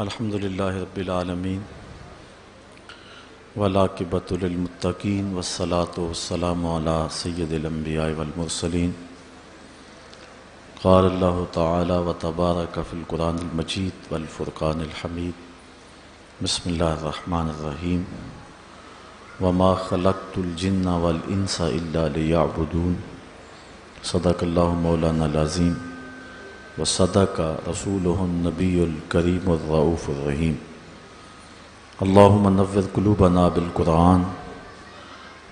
الحمد للہ رب العالمین والعاقبۃ للمتقین والصلاۃ والسلام علی سید الانبیاء والمرسلین قال اللہ تعالی وتبارک فی القرآن المجید والفرقان الحمید بسم اللہ الرحمن الرحیم وما خلقت الجن والانس الا لیعبدون صدق اللہ مولانا العظیم وصدق رسولہ النبی الکریم الرؤوف الرحیم اللہم نور قلوبنا بالقرآن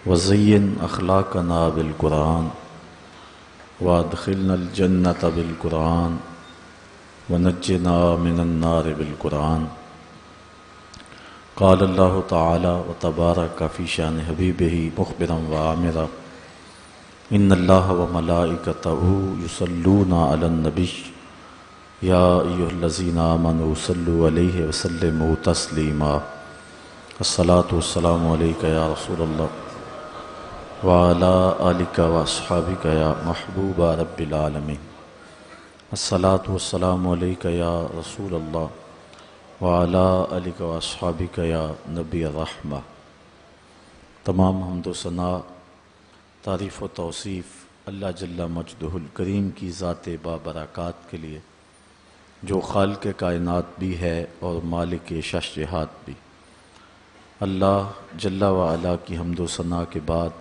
وزین اخلاقنا بالقرآن وادخلنا الجنۃ بالقرآن ونجنا من النار بالقرآن قال اللہ تعالی وتبارک فی شان حبیبہ مخبرا وعامرا ان اللہ وملائکتہ یصلون علی النبی یا ایھا الذین آمنوا صلوا علیہ وسلموا تسلیما الصلاۃ والسلام علیک یا رسول اللہ وعلی آلک واصحابک یا محبوب رب العالمین الصلاۃ والسلام علیک یا رسول اللہ وعلی آلک واصحابک یا نبی الرحمہ۔ تمام حمد و ثنا، تعریف و توصیف اللہ جل مجدہ الکریم کی ذات بابرکات کے لیے، جو خالق کائنات بھی ہے اور مالک شش جہات بھی۔ اللہ جل وعلا کی حمد و ثنا کے بعد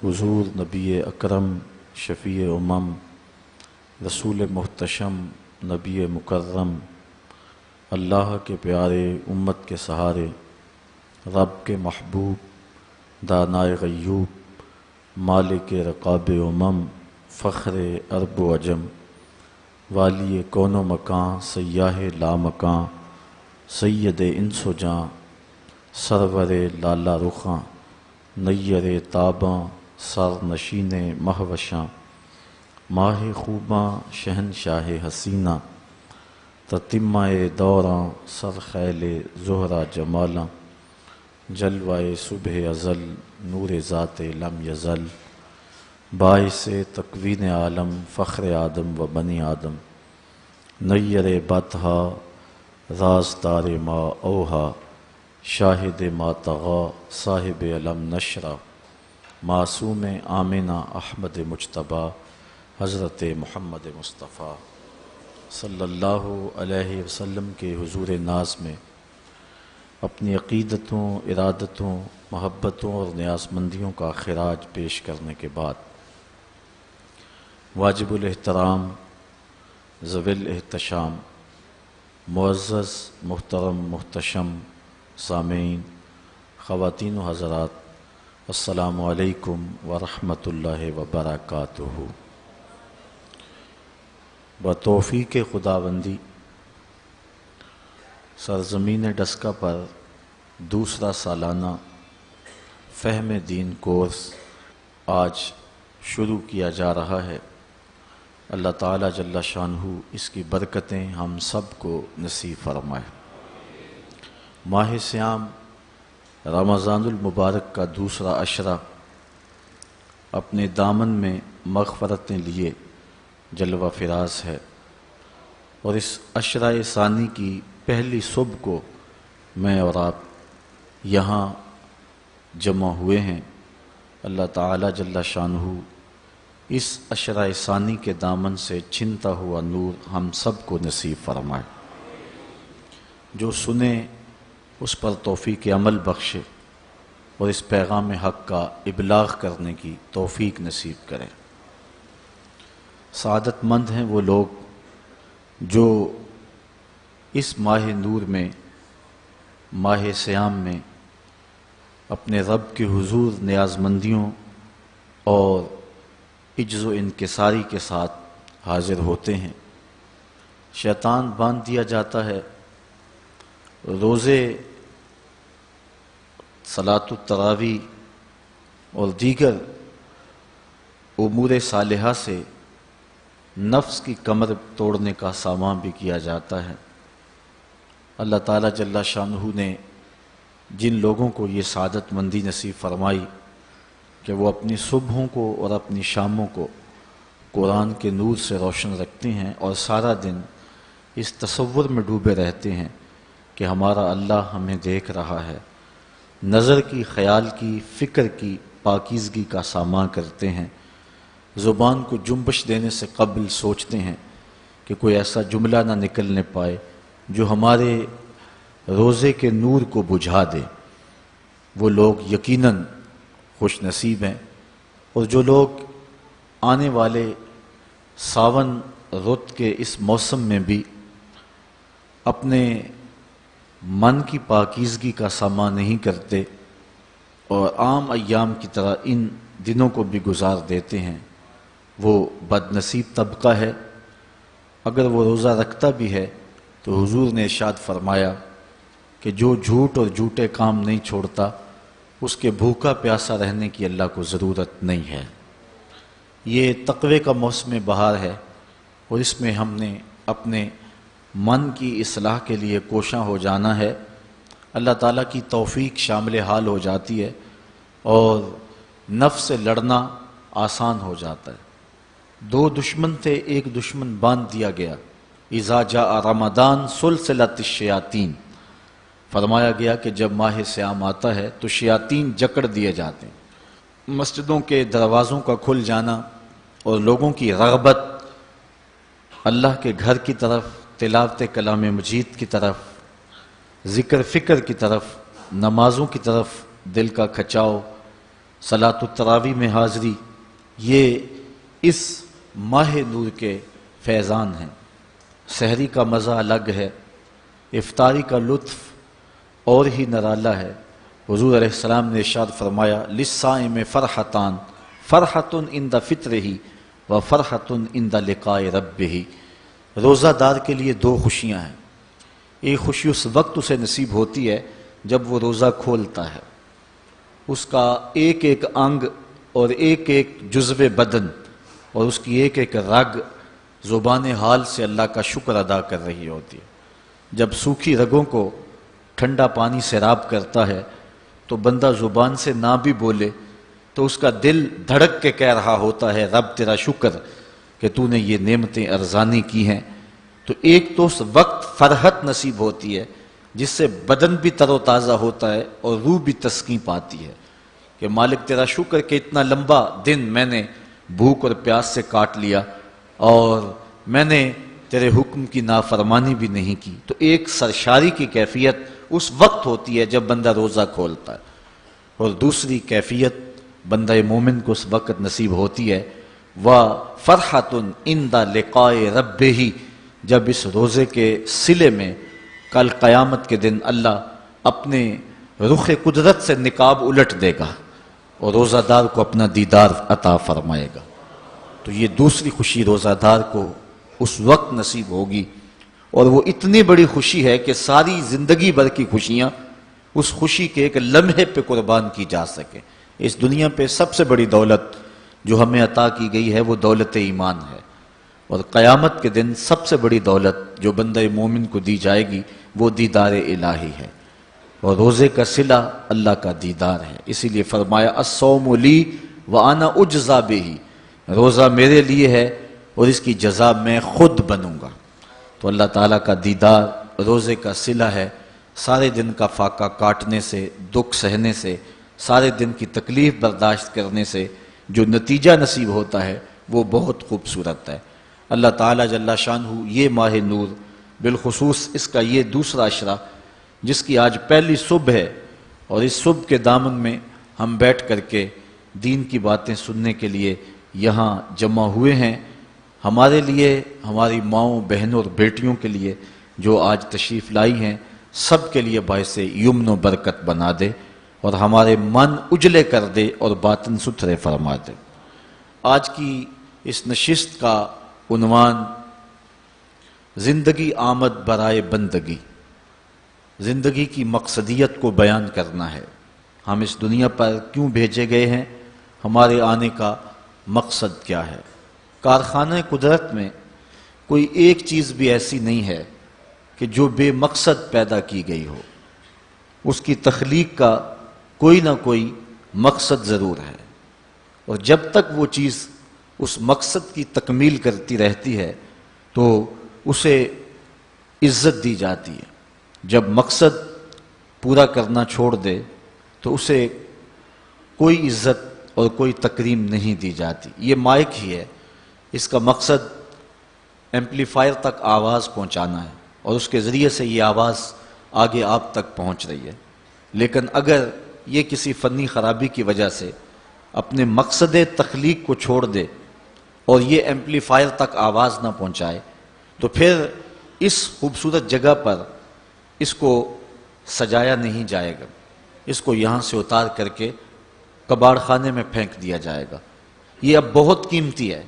حضور نبی اکرم، شفیع امم، رسول محتشم، نبی مکرم، اللہ کے پیارے، امت کے سہارے، رب کے محبوب، دانائے غیوب، مالک رقاب امم، فخر عرب و عجم، والی کون و مکان، سیاہ لامکاں، سید انس و جاں، سرور لالا رخاں، نیر تاباں، سر نشین مہوشاں، ماہ خوباں، شہنشاہ حسینہ، تتمہ دوراں، سر خیل زہرہ جمالاں، جلوہ صبح ازل، نور ذات لم یزل، باعث تکوین عالم، فخر آدم و بنی آدم، نیر بطحا، رازدار ما اوہا، شاہد ما طغا، صاحب علم نشرہ، معصوم آمنہ احمد مجتبیٰ، حضرت محمد مصطفیٰ صلی اللہ علیہ وسلم کے حضور ناز میں اپنی عقیدتوں، ارادتوں، محبتوں اور نیاز مندیوں کا خراج پیش کرنے کے بعد واجب الاحترام، ذوی الاحتشام، معزز محترم محتشم سامعین، خواتین و حضرات، السلام علیکم ورحمۃ اللہ وبرکاتہ۔ بتوفیق خداوندی سرزمین ڈسکا پر دوسرا سالانہ فہم دین کورس آج شروع کیا جا رہا ہے۔ اللہ تعالیٰ جل شانہ اس کی برکتیں ہم سب کو نصیب فرمائے۔ ماہ صیام رمضان المبارک کا دوسرا عشرہ اپنے دامن میں مغفرتیں لیے جلوہ فراز ہے، اور اس عشرہ ثانی کی پہلی صبح کو میں اور آپ یہاں جمع ہوئے ہیں۔ اللہ تعالیٰ جل شانہ اس عشرہ ثانی کے دامن سے چھنتا ہوا نور ہم سب کو نصیب فرمائے۔ جو سنے اس پر توفیق عمل بخشے اور اس پیغام حق کا ابلاغ کرنے کی توفیق نصیب کرے۔ سعادت مند ہیں وہ لوگ جو اس ماہ نور میں، ماہ صیام میں اپنے رب کے حضور نیاز مندیوں اور عجز و انکساری کے ساتھ حاضر ہوتے ہیں۔ شیطان باندھ دیا جاتا ہے روزے، صلاۃ التراویح اور دیگر امور صالحہ سے نفس کی کمر توڑنے کا سامان بھی کیا جاتا ہے۔ اللہ تعالیٰ جل شانہ نے جن لوگوں کو یہ سعادت مندی نصیب فرمائی کہ وہ اپنی صبحوں کو اور اپنی شاموں کو قرآن کے نور سے روشن رکھتے ہیں اور سارا دن اس تصور میں ڈوبے رہتے ہیں کہ ہمارا اللہ ہمیں دیکھ رہا ہے، نظر کی، خیال کی، فکر کی پاکیزگی کا سامان کرتے ہیں، زبان کو جنبش دینے سے قبل سوچتے ہیں کہ کوئی ایسا جملہ نہ نکلنے پائے جو ہمارے روزے کے نور کو بجھا دے، وہ لوگ یقیناً خوش نصیب ہیں۔ اور جو لوگ آنے والے ساون رت کے اس موسم میں بھی اپنے من کی پاکیزگی کا سامان نہیں کرتے اور عام ایام کی طرح ان دنوں کو بھی گزار دیتے ہیں، وہ بد نصیب طبقہ ہے۔ اگر وہ روزہ رکھتا بھی ہے تو حضور نے ارشاد فرمایا کہ جو جھوٹ اور جھوٹے کام نہیں چھوڑتا اس کے بھوکا پیاسا رہنے کی اللہ کو ضرورت نہیں ہے۔ یہ تقوی کا موسم بہار ہے اور اس میں ہم نے اپنے من کی اصلاح کے لیے کوشاں ہو جانا ہے۔ اللہ تعالیٰ کی توفیق شامل حال ہو جاتی ہے اور نفس سے لڑنا آسان ہو جاتا ہے۔ دو دشمن تھے، ایک دشمن باندھ دیا گیا۔ اذا جاء رمضان سلسلۃ الشیاطین، فرمایا گیا کہ جب ماہ صیام آتا ہے تو شیاطین جکڑ دیے جاتے ہیں۔ مسجدوں کے دروازوں کا کھل جانا اور لوگوں کی رغبت اللہ کے گھر کی طرف، تلاوت کلام مجید کی طرف، ذکر فکر کی طرف، نمازوں کی طرف دل کا کھچاؤ، صلاۃ التراویح میں حاضری، یہ اس ماہ نور کے فیضان ہیں۔ سحری کا مزہ الگ ہے، افطاری کا لطف اور ہی نرالا ہے۔ حضور علیہ السلام نے ارشاد فرمایا للصائم فرحتان، فرحۃ عند فطرہ و فرحۃ عند لقاء ربہ۔ روزہ دار کے لیے دو خوشیاں ہیں۔ ایک خوشی اس وقت اسے نصیب ہوتی ہے جب وہ روزہ کھولتا ہے، اس کا ایک ایک انگ اور ایک ایک جزو بدن اور اس کی ایک ایک رگ زبان حال سے اللہ کا شکر ادا کر رہی ہوتی ہے۔ جب سوکھی رگوں کو ٹھنڈا پانی سیراب کرتا ہے تو بندہ زبان سے نہ بھی بولے تو اس کا دل دھڑک کے کہہ رہا ہوتا ہے رب تیرا شکر کہ تو نے یہ نعمتیں ارزانی کی ہیں۔ تو ایک تو اس وقت فرحت نصیب ہوتی ہے جس سے بدن بھی تر و تازہ ہوتا ہے اور روح بھی تسکین پاتی ہے کہ مالک تیرا شکر کہ اتنا لمبا دن میں نے بھوک اور پیاس سے کاٹ لیا اور میں نے تیرے حکم کی نافرمانی بھی نہیں کی۔ تو ایک سرشاری کی کیفیت اس وقت ہوتی ہے جب بندہ روزہ کھولتا ہے، اور دوسری کیفیت بندہ مومن کو اس وقت نصیب ہوتی ہے وَفَرْحَةٌ عِنْدَ لِقَاءِ رَبِّهِ، جب اس روزے کے صلے میں کل قیامت کے دن اللہ اپنے رخ قدرت سے نقاب الٹ دے گا اور روزہ دار کو اپنا دیدار عطا فرمائے گا۔ تو یہ دوسری خوشی روزہ دار کو اس وقت نصیب ہوگی، اور وہ اتنی بڑی خوشی ہے کہ ساری زندگی بھر کی خوشیاں اس خوشی کے ایک لمحے پہ قربان کی جا سکے۔ اس دنیا پہ سب سے بڑی دولت جو ہمیں عطا کی گئی ہے وہ دولت ایمان ہے، اور قیامت کے دن سب سے بڑی دولت جو بندہ مومن کو دی جائے گی وہ دیدار الہی ہے، اور روزے کا صلہ اللہ کا دیدار ہے۔ اسی لیے فرمایا الصوم لی وانا اجزا بہ، روزہ میرے لیے ہے اور اس کی جزا میں خود بنوں گا۔ تو اللہ تعالیٰ کا دیدار روزے کا صلہ ہے۔ سارے دن کا فاقہ کاٹنے سے، دکھ سہنے سے، سارے دن کی تکلیف برداشت کرنے سے جو نتیجہ نصیب ہوتا ہے وہ بہت خوبصورت ہے۔ اللہ تعالیٰ جل شانہ یہ ماہ نور، بالخصوص اس کا یہ دوسرا عشرہ جس کی آج پہلی صبح ہے، اور اس صبح کے دامن میں ہم بیٹھ کر کے دین کی باتیں سننے کے لیے یہاں جمع ہوئے ہیں، ہمارے لیے، ہماری ماؤں، بہنوں اور بیٹیوں کے لیے جو آج تشریف لائی ہیں، سب کے لیے باعث یمن و برکت بنا دے اور ہمارے من اجلے کر دے اور باطن ستھرے فرما دے۔ آج کی اس نشست کا عنوان زندگی آمد برائے بندگی، زندگی کی مقصدیت کو بیان کرنا ہے۔ ہم اس دنیا پر کیوں بھیجے گئے ہیں، ہمارے آنے کا مقصد کیا ہے۔ کارخانہ قدرت میں کوئی ایک چیز بھی ایسی نہیں ہے کہ جو بے مقصد پیدا کی گئی ہو، اس کی تخلیق کا کوئی نہ کوئی مقصد ضرور ہے، اور جب تک وہ چیز اس مقصد کی تکمیل کرتی رہتی ہے تو اسے عزت دی جاتی ہے۔ جب مقصد پورا کرنا چھوڑ دے تو اسے کوئی عزت اور کوئی تکریم نہیں دی جاتی۔ یہ مائک ہی ہے، اس کا مقصد ایمپلیفائر تک آواز پہنچانا ہے اور اس کے ذریعے سے یہ آواز آگے آپ تک پہنچ رہی ہے، لیکن اگر یہ کسی فنی خرابی کی وجہ سے اپنے مقصد تخلیق کو چھوڑ دے اور یہ ایمپلیفائر تک آواز نہ پہنچائے تو پھر اس خوبصورت جگہ پر اس کو سجایا نہیں جائے گا، اس کو یہاں سے اتار کر کے کباڑ خانے میں پھینک دیا جائے گا۔ یہ اب بہت قیمتی ہے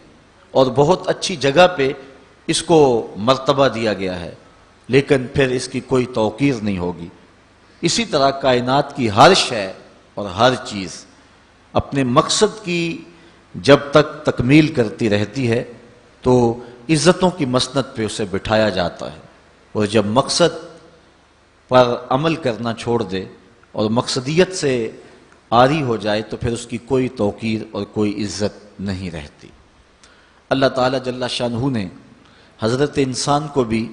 اور بہت اچھی جگہ پہ اس کو مرتبہ دیا گیا ہے، لیکن پھر اس کی کوئی توقیر نہیں ہوگی۔ اسی طرح کائنات کی ہر شے اور ہر چیز اپنے مقصد کی جب تک تکمیل کرتی رہتی ہے تو عزتوں کی مسند پہ اسے بٹھایا جاتا ہے، اور جب مقصد پر عمل کرنا چھوڑ دے اور مقصدیت سے عاری ہو جائے تو پھر اس کی کوئی توقیر اور کوئی عزت نہیں رہتی۔ اللہ تعالیٰ جل شانہ نے حضرت انسان کو بھی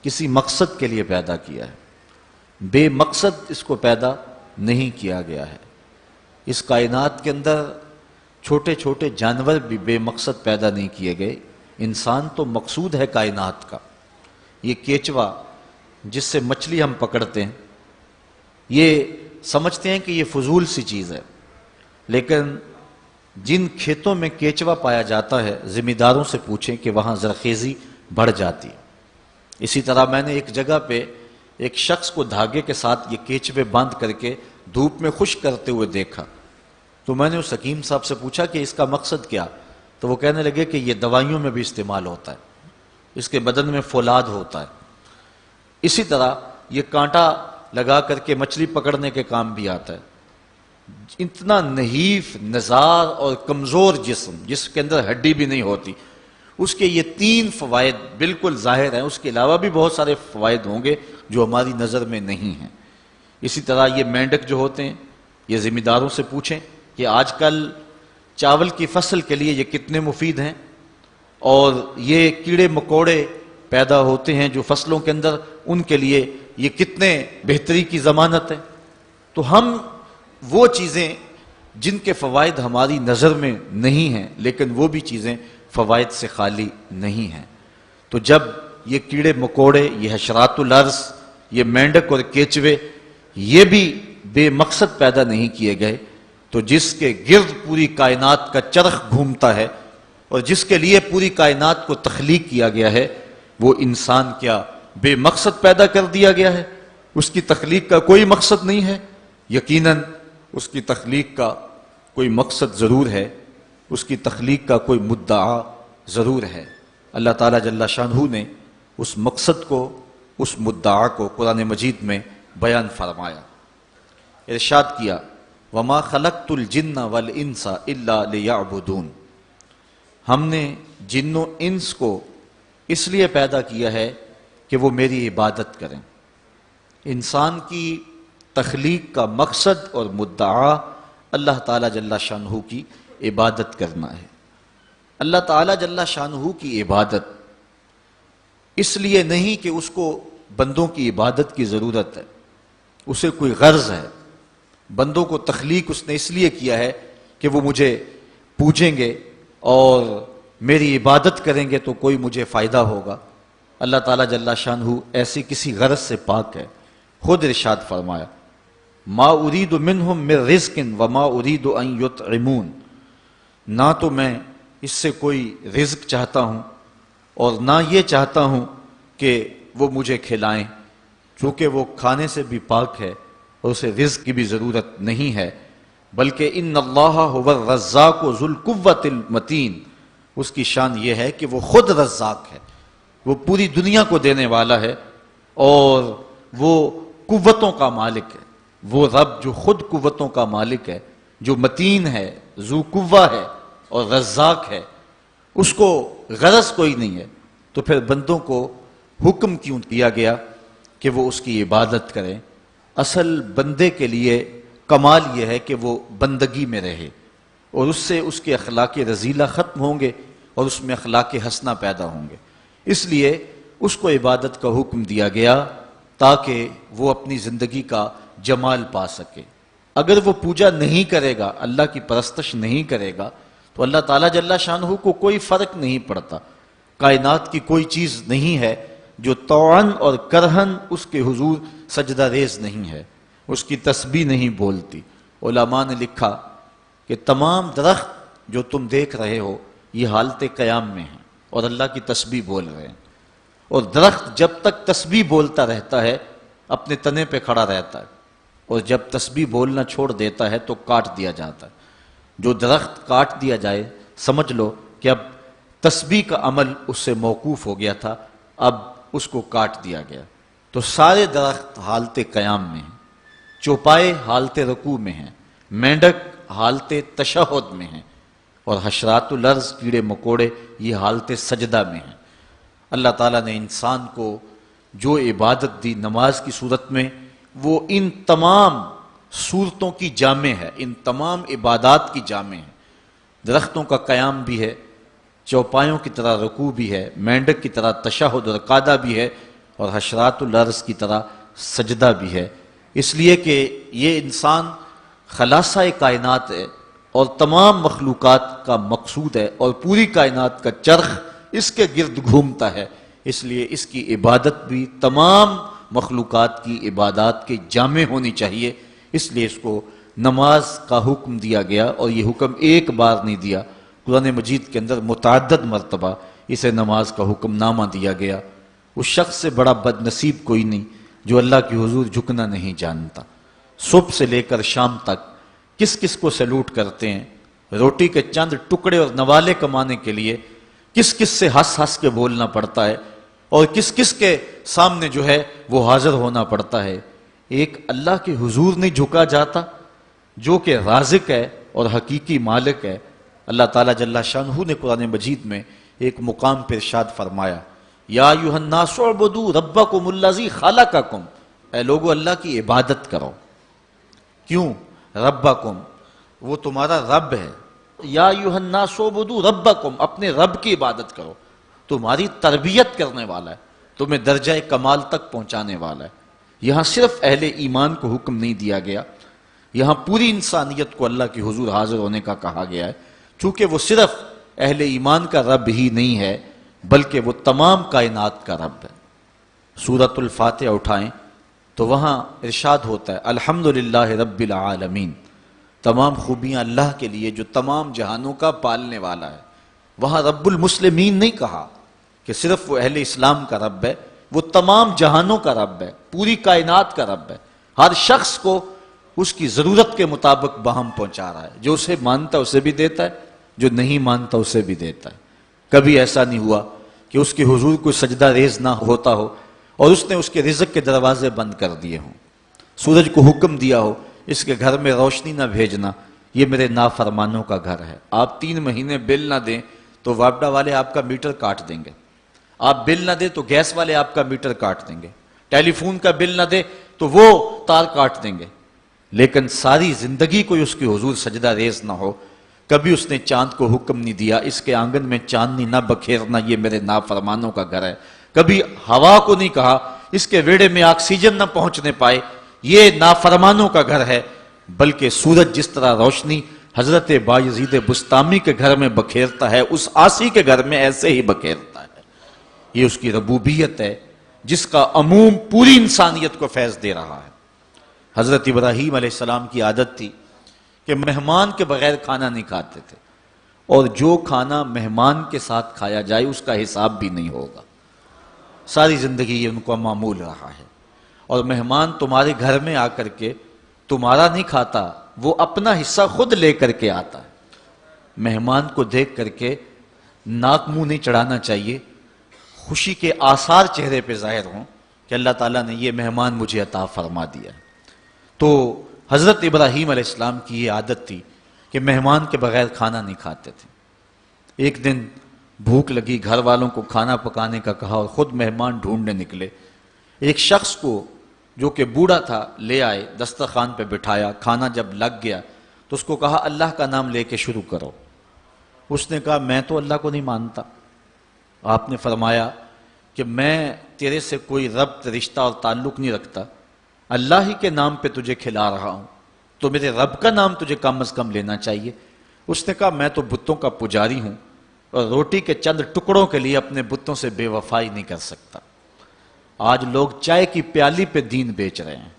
کسی مقصد کے لیے پیدا کیا ہے، بے مقصد اس کو پیدا نہیں کیا گیا ہے۔ اس کائنات کے اندر چھوٹے چھوٹے جانور بھی بے مقصد پیدا نہیں کیے گئے، انسان تو مقصود ہے کائنات کا۔ یہ کیچوا جس سے مچھلی ہم پکڑتے ہیں، یہ سمجھتے ہیں کہ یہ فضول سی چیز ہے، لیکن جن کھیتوں میں کیچوا پایا جاتا ہے ذمہ داروں سے پوچھیں کہ وہاں زرخیزی بڑھ جاتی ہے۔ اسی طرح میں نے ایک جگہ پہ ایک شخص کو دھاگے کے ساتھ یہ کیچوے باندھ کر کے دھوپ میں خشک کرتے ہوئے دیکھا، تو میں نے اس حکیم صاحب سے پوچھا کہ اس کا مقصد کیا؟ تو وہ کہنے لگے کہ یہ دوائیوں میں بھی استعمال ہوتا ہے، اس کے بدن میں فولاد ہوتا ہے۔ اسی طرح یہ کانٹا لگا کر کے مچھلی پکڑنے کے کام بھی آتا ہے۔ اتنا نحیف نزار اور کمزور جسم جس کے اندر ہڈی بھی نہیں ہوتی، اس کے یہ 3 فوائد بالکل ظاہر ہیں، اس کے علاوہ بھی بہت سارے فوائد ہوں گے جو ہماری نظر میں نہیں ہیں۔ اسی طرح یہ مینڈک جو ہوتے ہیں، یہ ذمہ داروں سے پوچھیں کہ آج کل چاول کی فصل کے لیے یہ کتنے مفید ہیں، اور یہ کیڑے مکوڑے پیدا ہوتے ہیں جو فصلوں کے اندر، ان کے لیے یہ کتنے بہتری کی ضمانت ہے۔ تو ہم وہ چیزیں جن کے فوائد ہماری نظر میں نہیں ہیں، لیکن وہ بھی چیزیں فوائد سے خالی نہیں ہیں۔ تو جب یہ کیڑے مکوڑے، یہ حشرات الارض، یہ مینڈک اور کیچوے، یہ بھی بے مقصد پیدا نہیں کیے گئے، تو جس کے گرد پوری کائنات کا چرخ گھومتا ہے اور جس کے لیے پوری کائنات کو تخلیق کیا گیا ہے، وہ انسان کیا بے مقصد پیدا کر دیا گیا ہے؟ اس کی تخلیق کا کوئی مقصد نہیں ہے؟ یقیناً اس کی تخلیق کا کوئی مقصد ضرور ہے، اس کی تخلیق کا کوئی مدعا ضرور ہے۔ اللہ تعالیٰ جل شانہ نے اس مقصد کو، اس مدعا کو قرآن مجید میں بیان فرمایا، ارشاد کیا وَمَا خَلَقْتُ الْجِنَّ وَالْإِنسَ إِلَّا لِيَعْبُدُونَ، ہم نے جن و انس کو اس لیے پیدا کیا ہے کہ وہ میری عبادت کریں۔ انسان کی تخلیق کا مقصد اور مدعا اللہ تعالیٰ جل شانہ کی عبادت کرنا ہے۔ اللہ تعالیٰ جل شانہ کی عبادت اس لیے نہیں کہ اس کو بندوں کی عبادت کی ضرورت ہے، اسے کوئی غرض ہے، بندوں کو تخلیق اس نے اس لیے کیا ہے کہ وہ مجھے پوجیں گے اور میری عبادت کریں گے تو کوئی مجھے فائدہ ہوگا۔ اللہ تعالیٰ جل شانہ ایسی کسی غرض سے پاک ہے۔ خود ارشاد فرمایا ما ارید منہم من رزق وما ارید ان یطعمون، نہ تو میں اس سے کوئی رزق چاہتا ہوں اور نہ یہ چاہتا ہوں کہ وہ مجھے کھلائیں، چونکہ وہ کھانے سے بھی پاک ہے اور اسے رزق کی بھی ضرورت نہیں ہے، بلکہ ان اللہ هو الرزاق ذو القوۃ المتین، اس کی شان یہ ہے کہ وہ خود رزاق ہے، وہ پوری دنیا کو دینے والا ہے اور وہ قوتوں کا مالک ہے۔ وہ رب جو خود قوتوں کا مالک ہے، جو متین ہے، ذو قوہ ہے اور رزاق ہے، اس کو غرض کوئی نہیں ہے، تو پھر بندوں کو حکم کیوں دیا گیا کہ وہ اس کی عبادت کریں؟ اصل بندے کے لیے کمال یہ ہے کہ وہ بندگی میں رہے اور اس سے اس کے اخلاق رذیلہ ختم ہوں گے اور اس میں اخلاق حسنہ پیدا ہوں گے۔ اس لیے اس کو عبادت کا حکم دیا گیا تاکہ وہ اپنی زندگی کا جمال پا سکے۔ اگر وہ پوجا نہیں کرے گا، اللہ کی پرستش نہیں کرے گا، تو اللہ تعالیٰ جل شانہ کو کوئی فرق نہیں پڑتا۔ کائنات کی کوئی چیز نہیں ہے جو طوعاً اور کرہن اس کے حضور سجدہ ریز نہیں ہے، اس کی تسبیح نہیں بولتی۔ علماء نے لکھا کہ تمام درخت جو تم دیکھ رہے ہو یہ حالت قیام میں ہیں اور اللہ کی تسبیح بول رہے ہیں، اور درخت جب تک تسبیح بولتا رہتا ہے اپنے تنے پہ کھڑا رہتا ہے، اور جب تسبیح بولنا چھوڑ دیتا ہے تو کاٹ دیا جاتا ہے۔ جو درخت کاٹ دیا جائے سمجھ لو کہ اب تسبیح کا عمل اس سے موقوف ہو گیا تھا، اب اس کو کاٹ دیا گیا۔ تو سارے درخت حالت قیام میں ہیں، چوپائے حالت رکوع میں ہیں، مینڈک حالت تشہد میں ہیں، اور حشرات الارض کیڑے مکوڑے یہ حالت سجدہ میں ہیں۔ اللہ تعالیٰ نے انسان کو جو عبادت دی نماز کی صورت میں، وہ ان تمام صورتوں کی جامع ہے، ان تمام عبادات کی جامع ہے۔ درختوں کا قیام بھی ہے، چوپایوں کی طرح رکوع بھی ہے، مینڈک کی طرح تشہد اور قعدہ بھی ہے، اور حشرات الارض کی طرح سجدہ بھی ہے، اس لیے کہ یہ انسان خلاصہ کائنات ہے اور تمام مخلوقات کا مقصود ہے، اور پوری کائنات کا چرخ اس کے گرد گھومتا ہے، اس لیے اس کی عبادت بھی تمام مخلوقات کی عبادات کے جامع ہونی چاہیے۔ اس لیے اس کو نماز کا حکم دیا گیا، اور یہ حکم ایک بار نہیں دیا، قرآن مجید کے اندر متعدد مرتبہ اسے نماز کا حکم نامہ دیا گیا۔ اس شخص سے بڑا بد نصیب کوئی نہیں جو اللہ کی حضور جھکنا نہیں جانتا۔ صبح سے لے کر شام تک کس کس کو سیلوٹ کرتے ہیں، روٹی کے چند ٹکڑے اور نوالے کمانے کے لیے کس کس سے ہنس ہنس کے بولنا پڑتا ہے، اور کس کس کے سامنے جو ہے وہ حاضر ہونا پڑتا ہے۔ ایک اللہ کے حضور نہیں جھکا جاتا جو کہ رازق ہے اور حقیقی مالک ہے۔ اللہ تعالیٰ جل شانہ نے قرآن مجید میں ایک مقام پر ارشاد فرمایا، یا ایھا الناس اعبدوا ربکم الذی خلقکم، اے لوگو اللہ کی عبادت کرو۔ کیوں؟ ربکم، وہ تمہارا رب ہے۔ یا ایھا الناس اعبدوا ربکم، اپنے رب کی عبادت کرو، تمہاری تربیت کرنے والا ہے، تمہیں درجہ کمال تک پہنچانے والا ہے۔ یہاں صرف اہل ایمان کو حکم نہیں دیا گیا، یہاں پوری انسانیت کو اللہ کی حضور حاضر ہونے کا کہا گیا ہے، چونکہ وہ صرف اہل ایمان کا رب ہی نہیں ہے بلکہ وہ تمام کائنات کا رب ہے۔ سورۃ الفاتحہ اٹھائیں تو وہاں ارشاد ہوتا ہے الحمدللہ رب العالمین، تمام خوبیاں اللہ کے لیے جو تمام جہانوں کا پالنے والا ہے۔ وہاں رب المسلمین نہیں کہا کہ صرف وہ اہل اسلام کا رب ہے، وہ تمام جہانوں کا رب ہے، پوری کائنات کا رب ہے، ہر شخص کو اس کی ضرورت کے مطابق باہم پہنچا رہا ہے، جو اسے مانتا ہے اسے بھی دیتا ہے، جو نہیں مانتا اسے بھی دیتا ہے۔ کبھی ایسا نہیں ہوا کہ اس کے حضور کوئی سجدہ ریز نہ ہوتا ہو اور اس نے اس کے رزق کے دروازے بند کر دیے ہوں، سورج کو حکم دیا ہو اس کے گھر میں روشنی نہ بھیجنا، یہ میرے نافرمانوں کا گھر ہے۔ آپ 3 مہینے بل نہ دیں تو واپڈا والے آپ کا میٹر کاٹ دیں گے، آپ بل نہ دیں تو گیس والے آپ کا میٹر کاٹ دیں گے، ٹیلی فون کا بل نہ دیں تو وہ تار کاٹ دیں گے، لیکن ساری زندگی کوئی اس کے حضور سجدہ ریز نہ ہو۔ کبھی اس نے چاند کو حکم نہیں دیا اس کے آنگن میں چاندنی نہ بکھیرنا، یہ میرے نافرمانوں کا گھر ہے۔ کبھی ہوا کو نہیں کہا اس کے ویڑے میں آکسیجن نہ پہنچنے پائے، یہ نافرمانوں کا گھر ہے، بلکہ سورج جس طرح روشنی حضرت بایزید بسطامی کے گھر میں بکھیرتا ہے اس عاصی کے گھر میں ایسے ہی بکھیرتا ہے۔ یہ اس کی ربوبیت ہے جس کا عموم پوری انسانیت کو فیض دے رہا ہے۔ حضرت ابراہیم علیہ السلام کی عادت تھی کہ مہمان کے بغیر کھانا نہیں کھاتے تھے، اور جو کھانا مہمان کے ساتھ کھایا جائے اس کا حساب بھی نہیں ہوگا۔ ساری زندگی یہ ان کو معمول رہا ہے، اور مہمان تمہارے گھر میں آ کر کے تمہارا نہیں کھاتا، وہ اپنا حصہ خود لے کر کے آتا ہے۔ مہمان کو دیکھ کر کے ناک منہ نہیں چڑھانا چاہیے، خوشی کے آثار چہرے پہ ظاہر ہوں کہ اللہ تعالیٰ نے یہ مہمان مجھے عطا فرما دیا ہے۔ تو حضرت ابراہیم علیہ السلام کی یہ عادت تھی کہ مہمان کے بغیر کھانا نہیں کھاتے تھے۔ ایک دن بھوک لگی، گھر والوں کو کھانا پکانے کا کہا اور خود مہمان ڈھونڈنے نکلے۔ ایک شخص کو جو کہ بوڑھا تھا لے آئے، دسترخوان پہ بٹھایا، کھانا جب لگ گیا تو اس کو کہا اللہ کا نام لے کے شروع کرو۔ اس نے کہا میں تو اللہ کو نہیں مانتا۔ آپ نے فرمایا کہ میں تیرے سے کوئی ربط رشتہ اور تعلق نہیں رکھتا، اللہ ہی کے نام پہ تجھے کھلا رہا ہوں، تو میرے رب کا نام تجھے کم از کم لینا چاہیے۔ اس نے کہا میں تو بتوں کا پجاری ہوں اور روٹی کے چند ٹکڑوں کے لیے اپنے بتوں سے بے وفائی نہیں کر سکتا۔ آج لوگ چائے کی پیالی پہ دین بیچ رہے ہیں،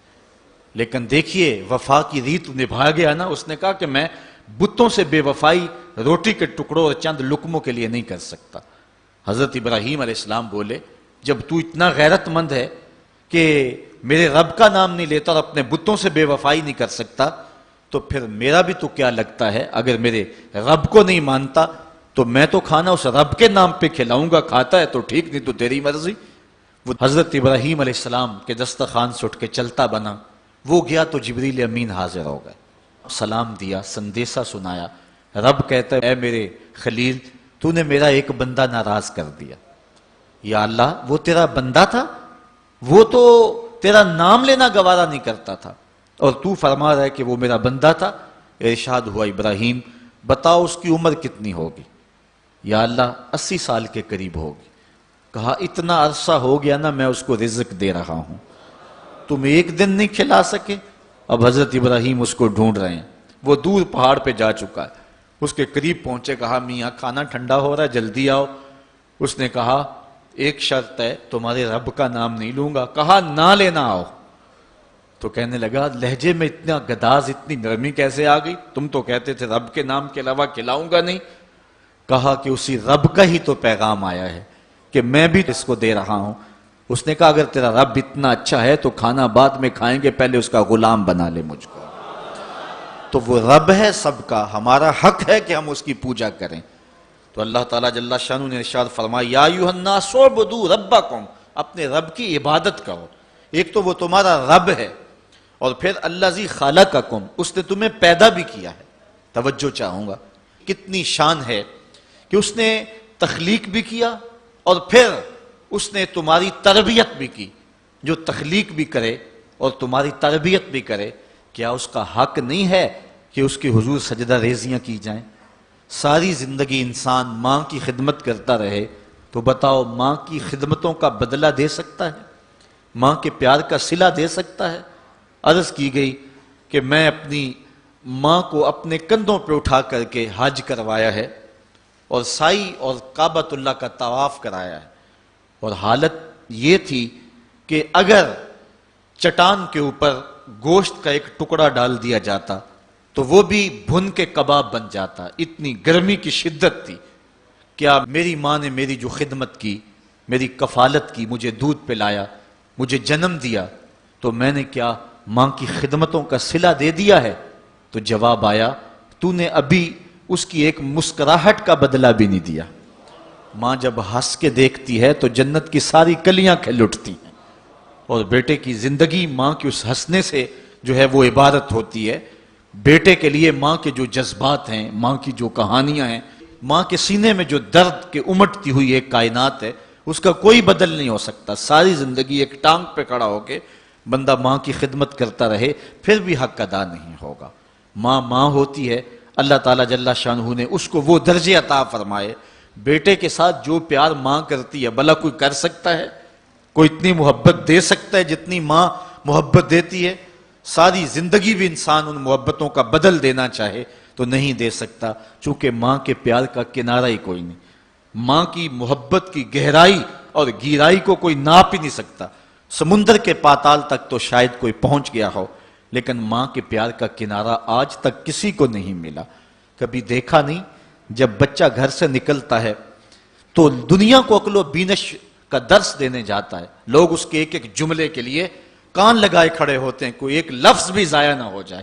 لیکن دیکھیے وفا کی ریت نبھا گیا نا۔ اس نے کہا کہ میں بتوں سے بے وفائی روٹی کے ٹکڑوں اور چند لقموں کے لیے نہیں کر سکتا۔ حضرت ابراہیم علیہ السلام بولے جب تو اتنا غیرت مند ہے کہ میرے رب کا نام نہیں لیتا اور اپنے بتوں سے بے وفائی نہیں کر سکتا، تو پھر میرا بھی تو کیا لگتا ہے، اگر میرے رب کو نہیں مانتا تو میں تو کھانا اس رب کے نام پہ کھلاؤں گا، کھاتا ہے تو ٹھیک، نہیں تو تیری مرضی۔ وہ حضرت ابراہیم علیہ السلام کے دسترخوان سے اٹھ کے چلتا بنا، وہ گیا تو جبریل امین حاضر ہو گئے، سلام دیا، سندیسہ سنایا۔ رب کہتا ہے اے میرے خلیل، تو نے میرا ایک بندہ ناراض کر دیا۔ یا اللہ، وہ تیرا بندہ تھا، وہ تو تیرا نام لینا گوارا نہیں کرتا تھا، اور تو فرما رہا ہے کہ وہ میرا بندہ تھا۔ ارشاد ہوا ابراہیم بتاؤ اس کی عمر کتنی ہوگی؟ یا اللہ 80 سال کے قریب ہوگی۔ کہا اتنا عرصہ ہو گیا نا میں اس کو رزق دے رہا ہوں، تم ایک دن نہیں کھلا سکے؟ اب حضرت ابراہیم اس کو ڈھونڈ رہے ہیں، وہ دور پہاڑ پہ جا چکا ہے، اس کے قریب پہنچے، کہا میاں کھانا ٹھنڈا ہو رہا ہے جلدی آؤ۔ اس نے کہا ایک شرط ہے، تمہارے رب کا نام نہیں لوں گا۔ کہا نہ لینا آؤ۔ تو کہنے لگا لہجے میں اتنا گداز، اتنی نرمی کیسے آ گئی؟ تم تو کہتے تھے رب کے نام کے علاوہ کھلاؤں گا نہیں۔ کہا کہ اسی رب کا ہی تو پیغام آیا ہے کہ میں بھی اس کو دے رہا ہوں۔ اس نے کہا اگر تیرا رب اتنا اچھا ہے تو کھانا بعد میں کھائیں گے، پہلے اس کا غلام بنا لے مجھ کو۔ تو وہ رب ہے سب کا، ہمارا حق ہے کہ ہم اس کی پوجا کریں۔ تو اللہ تعالیٰ جل شانہ نے ارشاد فرمایا یا ایھا الناس اعبدوا ربکم، اپنے رب کی عبادت کرو۔ ایک تو وہ تمہارا رب ہے، اور پھر الذی خلقکم، اس نے تمہیں پیدا بھی کیا ہے۔ توجہ چاہوں گا، کتنی شان ہے کہ اس نے تخلیق بھی کیا اور پھر اس نے تمہاری تربیت بھی کی۔ جو تخلیق بھی کرے اور تمہاری تربیت بھی کرے، کیا اس کا حق نہیں ہے کہ اس کی حضور سجدہ ریزیاں کی جائیں؟ ساری زندگی انسان ماں کی خدمت کرتا رہے تو بتاؤ ماں کی خدمتوں کا بدلہ دے سکتا ہے؟ ماں کے پیار کا صلہ دے سکتا ہے؟ عرض کی گئی کہ میں اپنی ماں کو اپنے کندھوں پہ اٹھا کر کے حج کروایا ہے اور سائی اور کعبۃ اللہ کا طواف کرایا ہے، اور حالت یہ تھی کہ اگر چٹان کے اوپر گوشت کا ایک ٹکڑا ڈال دیا جاتا تو وہ بھی بھن کے کباب بن جاتا، اتنی گرمی کی شدت تھی۔ کیا میری ماں نے میری جو خدمت کی، میری کفالت کی، مجھے دودھ پلایا، مجھے جنم دیا، تو میں نے کیا ماں کی خدمتوں کا صلہ دے دیا ہے؟ تو جواب آیا تو نے ابھی اس کی ایک مسکراہٹ کا بدلہ بھی نہیں دیا۔ ماں جب ہنس کے دیکھتی ہے تو جنت کی ساری کلیاں کھل اٹھتی ہیں، اور بیٹے کی زندگی ماں کے اس ہنسنے سے جو ہے وہ عبادت ہوتی ہے۔ بیٹے کے لیے ماں کے جو جذبات ہیں، ماں کی جو کہانیاں ہیں، ماں کے سینے میں جو درد کے امٹتی ہوئی ایک کائنات ہے، اس کا کوئی بدل نہیں ہو سکتا۔ ساری زندگی ایک ٹانگ پہ کھڑا ہو کے بندہ ماں کی خدمت کرتا رہے پھر بھی حق ادا نہیں ہوگا۔ ماں ماں ہوتی ہے، اللہ تعالیٰ جل شانہ نے اس کو وہ درجے عطا فرمائے۔ بیٹے کے ساتھ جو پیار ماں کرتی ہے بھلا کوئی کر سکتا ہے؟ کوئی اتنی محبت دے سکتا ہے جتنی ماں محبت دیتی ہے؟ ساری زندگی بھی انسان ان محبتوں کا بدل دینا چاہے تو نہیں دے سکتا، چونکہ ماں کے پیار کا کنارہ ہی کوئی نہیں۔ ماں کی محبت کی گہرائی اور گہرائی کو کوئی ناپ ہی نہیں سکتا۔ سمندر کے پاتال تک تو شاید کوئی پہنچ گیا ہو، لیکن ماں کے پیار کا کنارہ آج تک کسی کو نہیں ملا۔ کبھی دیکھا نہیں جب بچہ گھر سے نکلتا ہے تو دنیا کو عقل و بینش کا درس دینے جاتا ہے، لوگ اس کے ایک ایک جملے کے لیے کان لگائے کھڑے ہوتے ہیں، کوئی ایک لفظ بھی ضائع نہ ہو جائے۔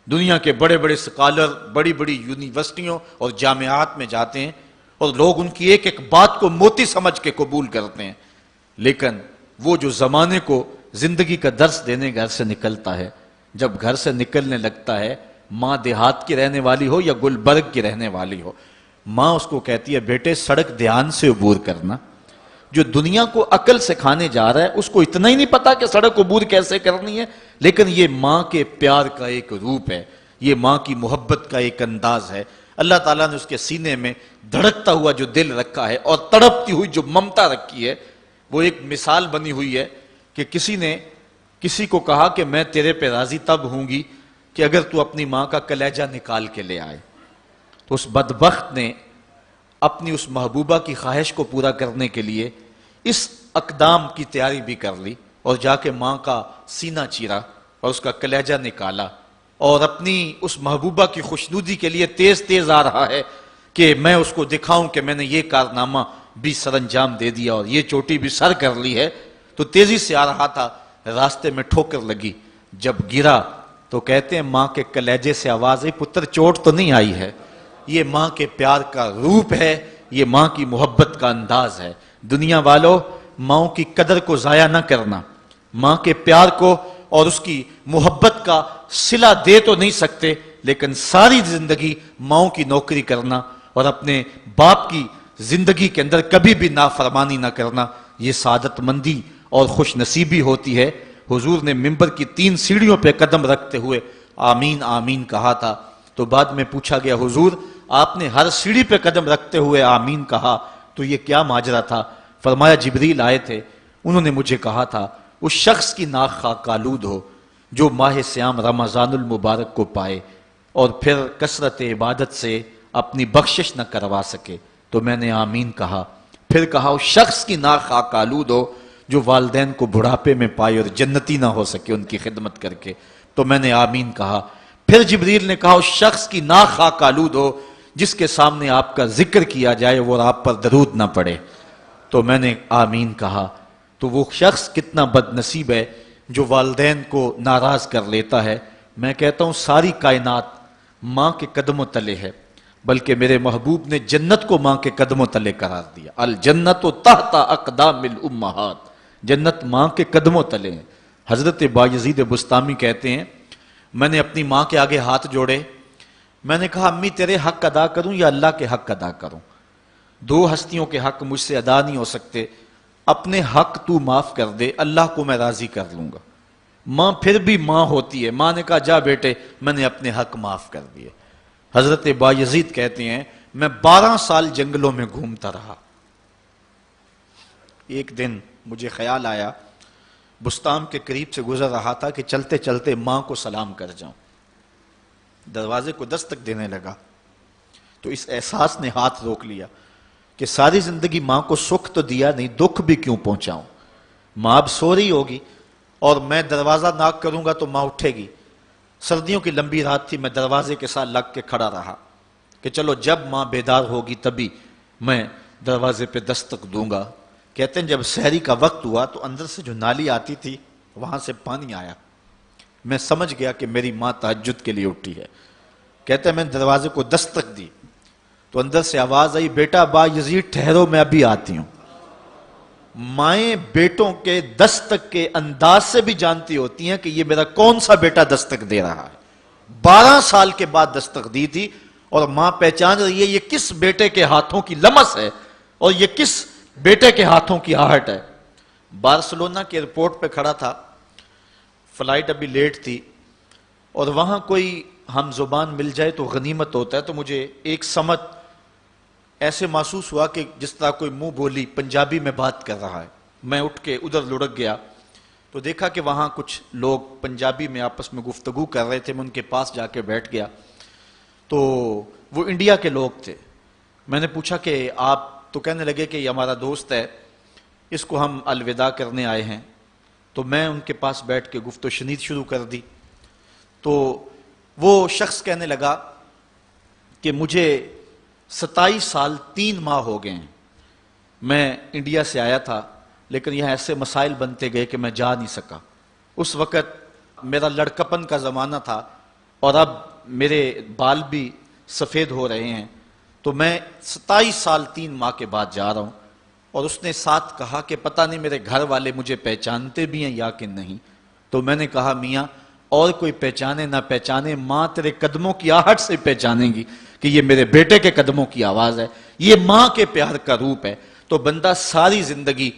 دنیا کے بڑے بڑے سکالر بڑی بڑی یونیورسٹیوں اور جامعات میں جاتے ہیں اور لوگ ان کی ایک ایک بات کو موتی سمجھ کے قبول کرتے ہیں، لیکن وہ جو زمانے کو زندگی کا درس دینے گھر سے نکلتا ہے، جب گھر سے نکلنے لگتا ہے، ماں دیہات کی رہنے والی ہو یا گلبرگ کی رہنے والی ہو، ماں اس کو کہتی ہے بیٹے سڑک دھیان سے عبور کرنا۔ جو دنیا کو عقل سکھانے جا رہا ہے اس کو اتنا ہی نہیں پتا کہ سڑک عبور کیسے کرنی ہے، لیکن یہ ماں کے پیار کا ایک روپ ہے، یہ ماں کی محبت کا ایک انداز ہے۔ اللہ تعالیٰ نے اس کے سینے میں دھڑکتا ہوا جو دل رکھا ہے اور تڑپتی ہوئی جو ممتا رکھی ہے، وہ ایک مثال بنی ہوئی ہے کہ کسی نے کسی کو کہا کہ میں تیرے پہ راضی تب ہوں گی کہ اگر تو اپنی ماں کا کلیجہ نکال کے لے آئے. تو اس بدبخت نے اپنی اس محبوبہ کی خواہش کو پورا کرنے کے لیے اس اقدام کی تیاری بھی کر لی اور جا کے ماں کا سینہ چیرا اور اس کا کلیجہ نکالا اور اپنی اس محبوبہ کی خوشنودی کے لیے تیز تیز آ رہا ہے کہ میں اس کو دکھاؤں کہ میں نے یہ کارنامہ بھی سر انجام دے دیا اور یہ چوٹی بھی سر کر لی ہے. تو تیزی سے آ رہا تھا, راستے میں ٹھوکر لگی. جب گرا تو کہتے ہیں ماں کے کلیجے سے آواز آئی, پتر چوٹ تو نہیں آئی ہے. یہ ماں کے پیار کا روپ ہے, یہ ماں کی محبت کا انداز ہے. دنیا والوں, ماں کی قدر کو ضائع نہ کرنا. ماں کے پیار کو اور اس کی محبت کا صلہ دے تو نہیں سکتے, لیکن ساری زندگی ماں کی نوکری کرنا اور اپنے باپ کی زندگی کے اندر کبھی بھی نافرمانی نہ کرنا, یہ سعادت مندی اور خوش نصیبی ہوتی ہے. حضور نے منبر کی 3 سیڑھیوں پہ قدم رکھتے ہوئے آمین آمین کہا تھا. تو بعد میں پوچھا گیا, حضور آپ نے ہر سیڑھی پہ قدم رکھتے ہوئے آمین کہا, تو یہ کیا ماجرا تھا؟ فرمایا جبریل آئے تھے, انہوں نے مجھے کہا تھا اس شخص کی ناک خاک آلود ہو جو ماہ سیام رمضان المبارک کو پائے اور پھر کثرت عبادت سے اپنی بخشش نہ کروا سکے. تو میں نے آمین کہا. پھر کہا اس شخص کی ناک خاک آلود ہو جو والدین کو بڑھاپے میں پائے اور جنتی نہ ہو سکے ان کی خدمت کر کے. تو میں نے آمین کہا. پھر جبریل نے کہا اس شخص کی ناک خاک آلود ہو جس کے سامنے آپ کا ذکر کیا جائے وہ آپ پر درود نہ پڑے. تو میں نے آمین کہا. تو وہ شخص کتنا بد نصیب ہے جو والدین کو ناراض کر لیتا ہے. میں کہتا ہوں ساری کائنات ماں کے قدموں تلے ہے, بلکہ میرے محبوب نے جنت کو ماں کے قدموں تلے قرار دیا. الجنت تحت اقدام الامہات, جنت ماں کے قدموں تلے ہیں. حضرت بایزید بستامی کہتے ہیں میں نے اپنی ماں کے آگے ہاتھ جوڑے, میں نے کہا امی تیرے حق ادا کروں یا اللہ کے حق ادا کروں؟ 2 ہستیوں کے حق مجھ سے ادا نہیں ہو سکتے, اپنے حق تو معاف کر دے, اللہ کو میں راضی کر لوں گا. ماں پھر بھی ماں ہوتی ہے. ماں نے کہا جا بیٹے میں نے اپنے حق معاف کر دیے. حضرت بایزید کہتے ہیں میں 12 سال جنگلوں میں گھومتا رہا. ایک دن مجھے خیال آیا, بستام کے قریب سے گزر رہا تھا کہ چلتے چلتے ماں کو سلام کر جاؤں. دروازے کو دستک دینے لگا تو اس احساس نے ہاتھ روک لیا کہ ساری زندگی ماں کو سکھ تو دیا نہیں, دکھ بھی کیوں پہنچاؤں. ماں اب سو رہی ہوگی اور میں دروازہ ناک کروں گا تو ماں اٹھے گی. سردیوں کی لمبی رات تھی, میں دروازے کے ساتھ لگ کے کھڑا رہا کہ چلو جب ماں بیدار ہوگی تبھی میں دروازے پہ دستک دوں گا. کہتے ہیں جب سحری کا وقت ہوا تو اندر سے جو نالی آتی تھی وہاں سے پانی آیا. میں سمجھ گیا کہ میری ماں تہجد کے لیے اٹھی ہے. کہتے ہیں میں دروازے کو دستک دی تو اندر سے آواز آئی, بیٹا بایزید ٹھہرو میں ابھی آتی ہوں. مائیں بیٹوں کے دستک کے انداز سے بھی جانتی ہوتی ہیں کہ یہ میرا کون سا بیٹا دستک دے رہا ہے. 12 سال کے بعد دستک دی تھی اور ماں پہچان رہی ہے یہ کس بیٹے کے ہاتھوں کی لمس ہے اور یہ کس بیٹے کے ہاتھوں کی آہٹ ہے. بارسلونا کے ایئرپورٹ پہ کھڑا تھا, فلائٹ ابھی لیٹ تھی اور وہاں کوئی ہم زبان مل جائے تو غنیمت ہوتا ہے. تو مجھے ایک سمت ایسے محسوس ہوا کہ جس طرح کوئی منہ بولی پنجابی میں بات کر رہا ہے. میں اٹھ کے ادھر لڑک گیا تو دیکھا کہ وہاں کچھ لوگ پنجابی میں آپس میں گفتگو کر رہے تھے. میں ان کے پاس جا کے بیٹھ گیا تو وہ انڈیا کے لوگ تھے. میں نے پوچھا کہ آپ, تو کہنے لگے کہ یہ ہمارا دوست ہے, اس کو ہم الوداع کرنے آئے ہیں. تو میں ان کے پاس بیٹھ کے گفت و شنید شروع کر دی. تو وہ شخص کہنے لگا کہ مجھے 27 سال 3 ماہ ہو گئے ہیں, میں انڈیا سے آیا تھا لیکن یہاں ایسے مسائل بنتے گئے کہ میں جا نہیں سکا. اس وقت میرا لڑکپن کا زمانہ تھا اور اب میرے بال بھی سفید ہو رہے ہیں, تو میں 27 سال 3 ماہ کے بعد جا رہا ہوں. اور اس نے ساتھ کہا کہ پتہ نہیں میرے گھر والے مجھے پہچانتے بھی ہیں یا کہ نہیں. تو میں نے کہا میاں اور کوئی پہچانے نہ پہچانے, ماں تیرے قدموں کی آہٹ سے پہچانیں گی کہ یہ میرے بیٹے کے قدموں کی آواز ہے. یہ ماں کے پیار کا روپ ہے. تو بندہ ساری زندگی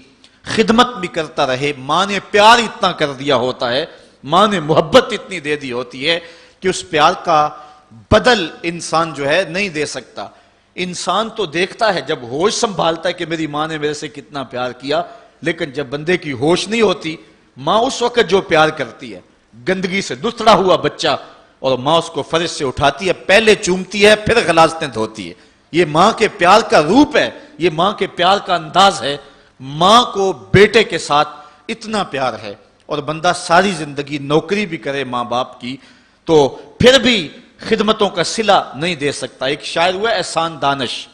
خدمت بھی کرتا رہے, ماں نے پیار اتنا کر دیا ہوتا ہے, ماں نے محبت اتنی دے دی ہوتی ہے کہ اس پیار کا بدل انسان جو ہے نہیں دے سکتا. انسان تو دیکھتا ہے جب ہوش سنبھالتا ہے کہ میری ماں نے میرے سے کتنا پیار کیا, لیکن جب بندے کی ہوش نہیں ہوتی، ماں اس وقت جو پیار کرتی ہے، گندگی سے دھلا ہوا بچہ، اور ماں اس کو فرش سے اٹھاتی ہے، پہلے چومتی ہے پھر غلاظتیں دھوتی ہے. یہ ماں کے پیار کا روپ ہے، یہ ماں کے پیار کا انداز ہے. ماں کو بیٹے کے ساتھ اتنا پیار ہے، اور بندہ ساری زندگی نوکری بھی کرے ماں باپ کی تو پھر بھی خدمتوں کا صلہ نہیں دے سکتا. ایک شاعر ہوا احسان دانش،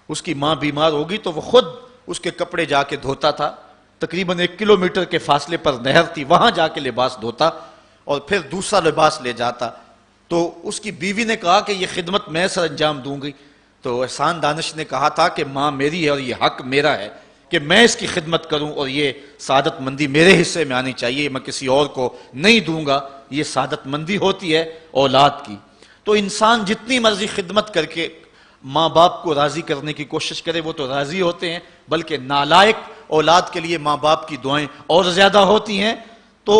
اس کی ماں بیمار ہوگی تو وہ خود اس کے کپڑے جا کے دھوتا تھا. تقریباً 1 کلومیٹر کے فاصلے پر نہر تھی، وہاں جا کے لباس دھوتا اور پھر دوسرا لباس لے جاتا. تو اس کی بیوی نے کہا کہ یہ خدمت میں سر انجام دوں گی. تو احسان دانش نے کہا تھا کہ ماں میری ہے اور یہ حق میرا ہے کہ میں اس کی خدمت کروں، اور یہ سعادت مندی میرے حصے میں آنی چاہیے، میں کسی اور کو نہیں دوں گا. یہ سعادت مندی ہوتی ہے اولاد کی. تو انسان جتنی مرضی خدمت کر کے ماں باپ کو راضی کرنے کی کوشش کرے وہ تو راضی ہوتے ہیں، بلکہ نالائق اولاد کے لیے ماں باپ کی دعائیں اور زیادہ ہوتی ہیں. تو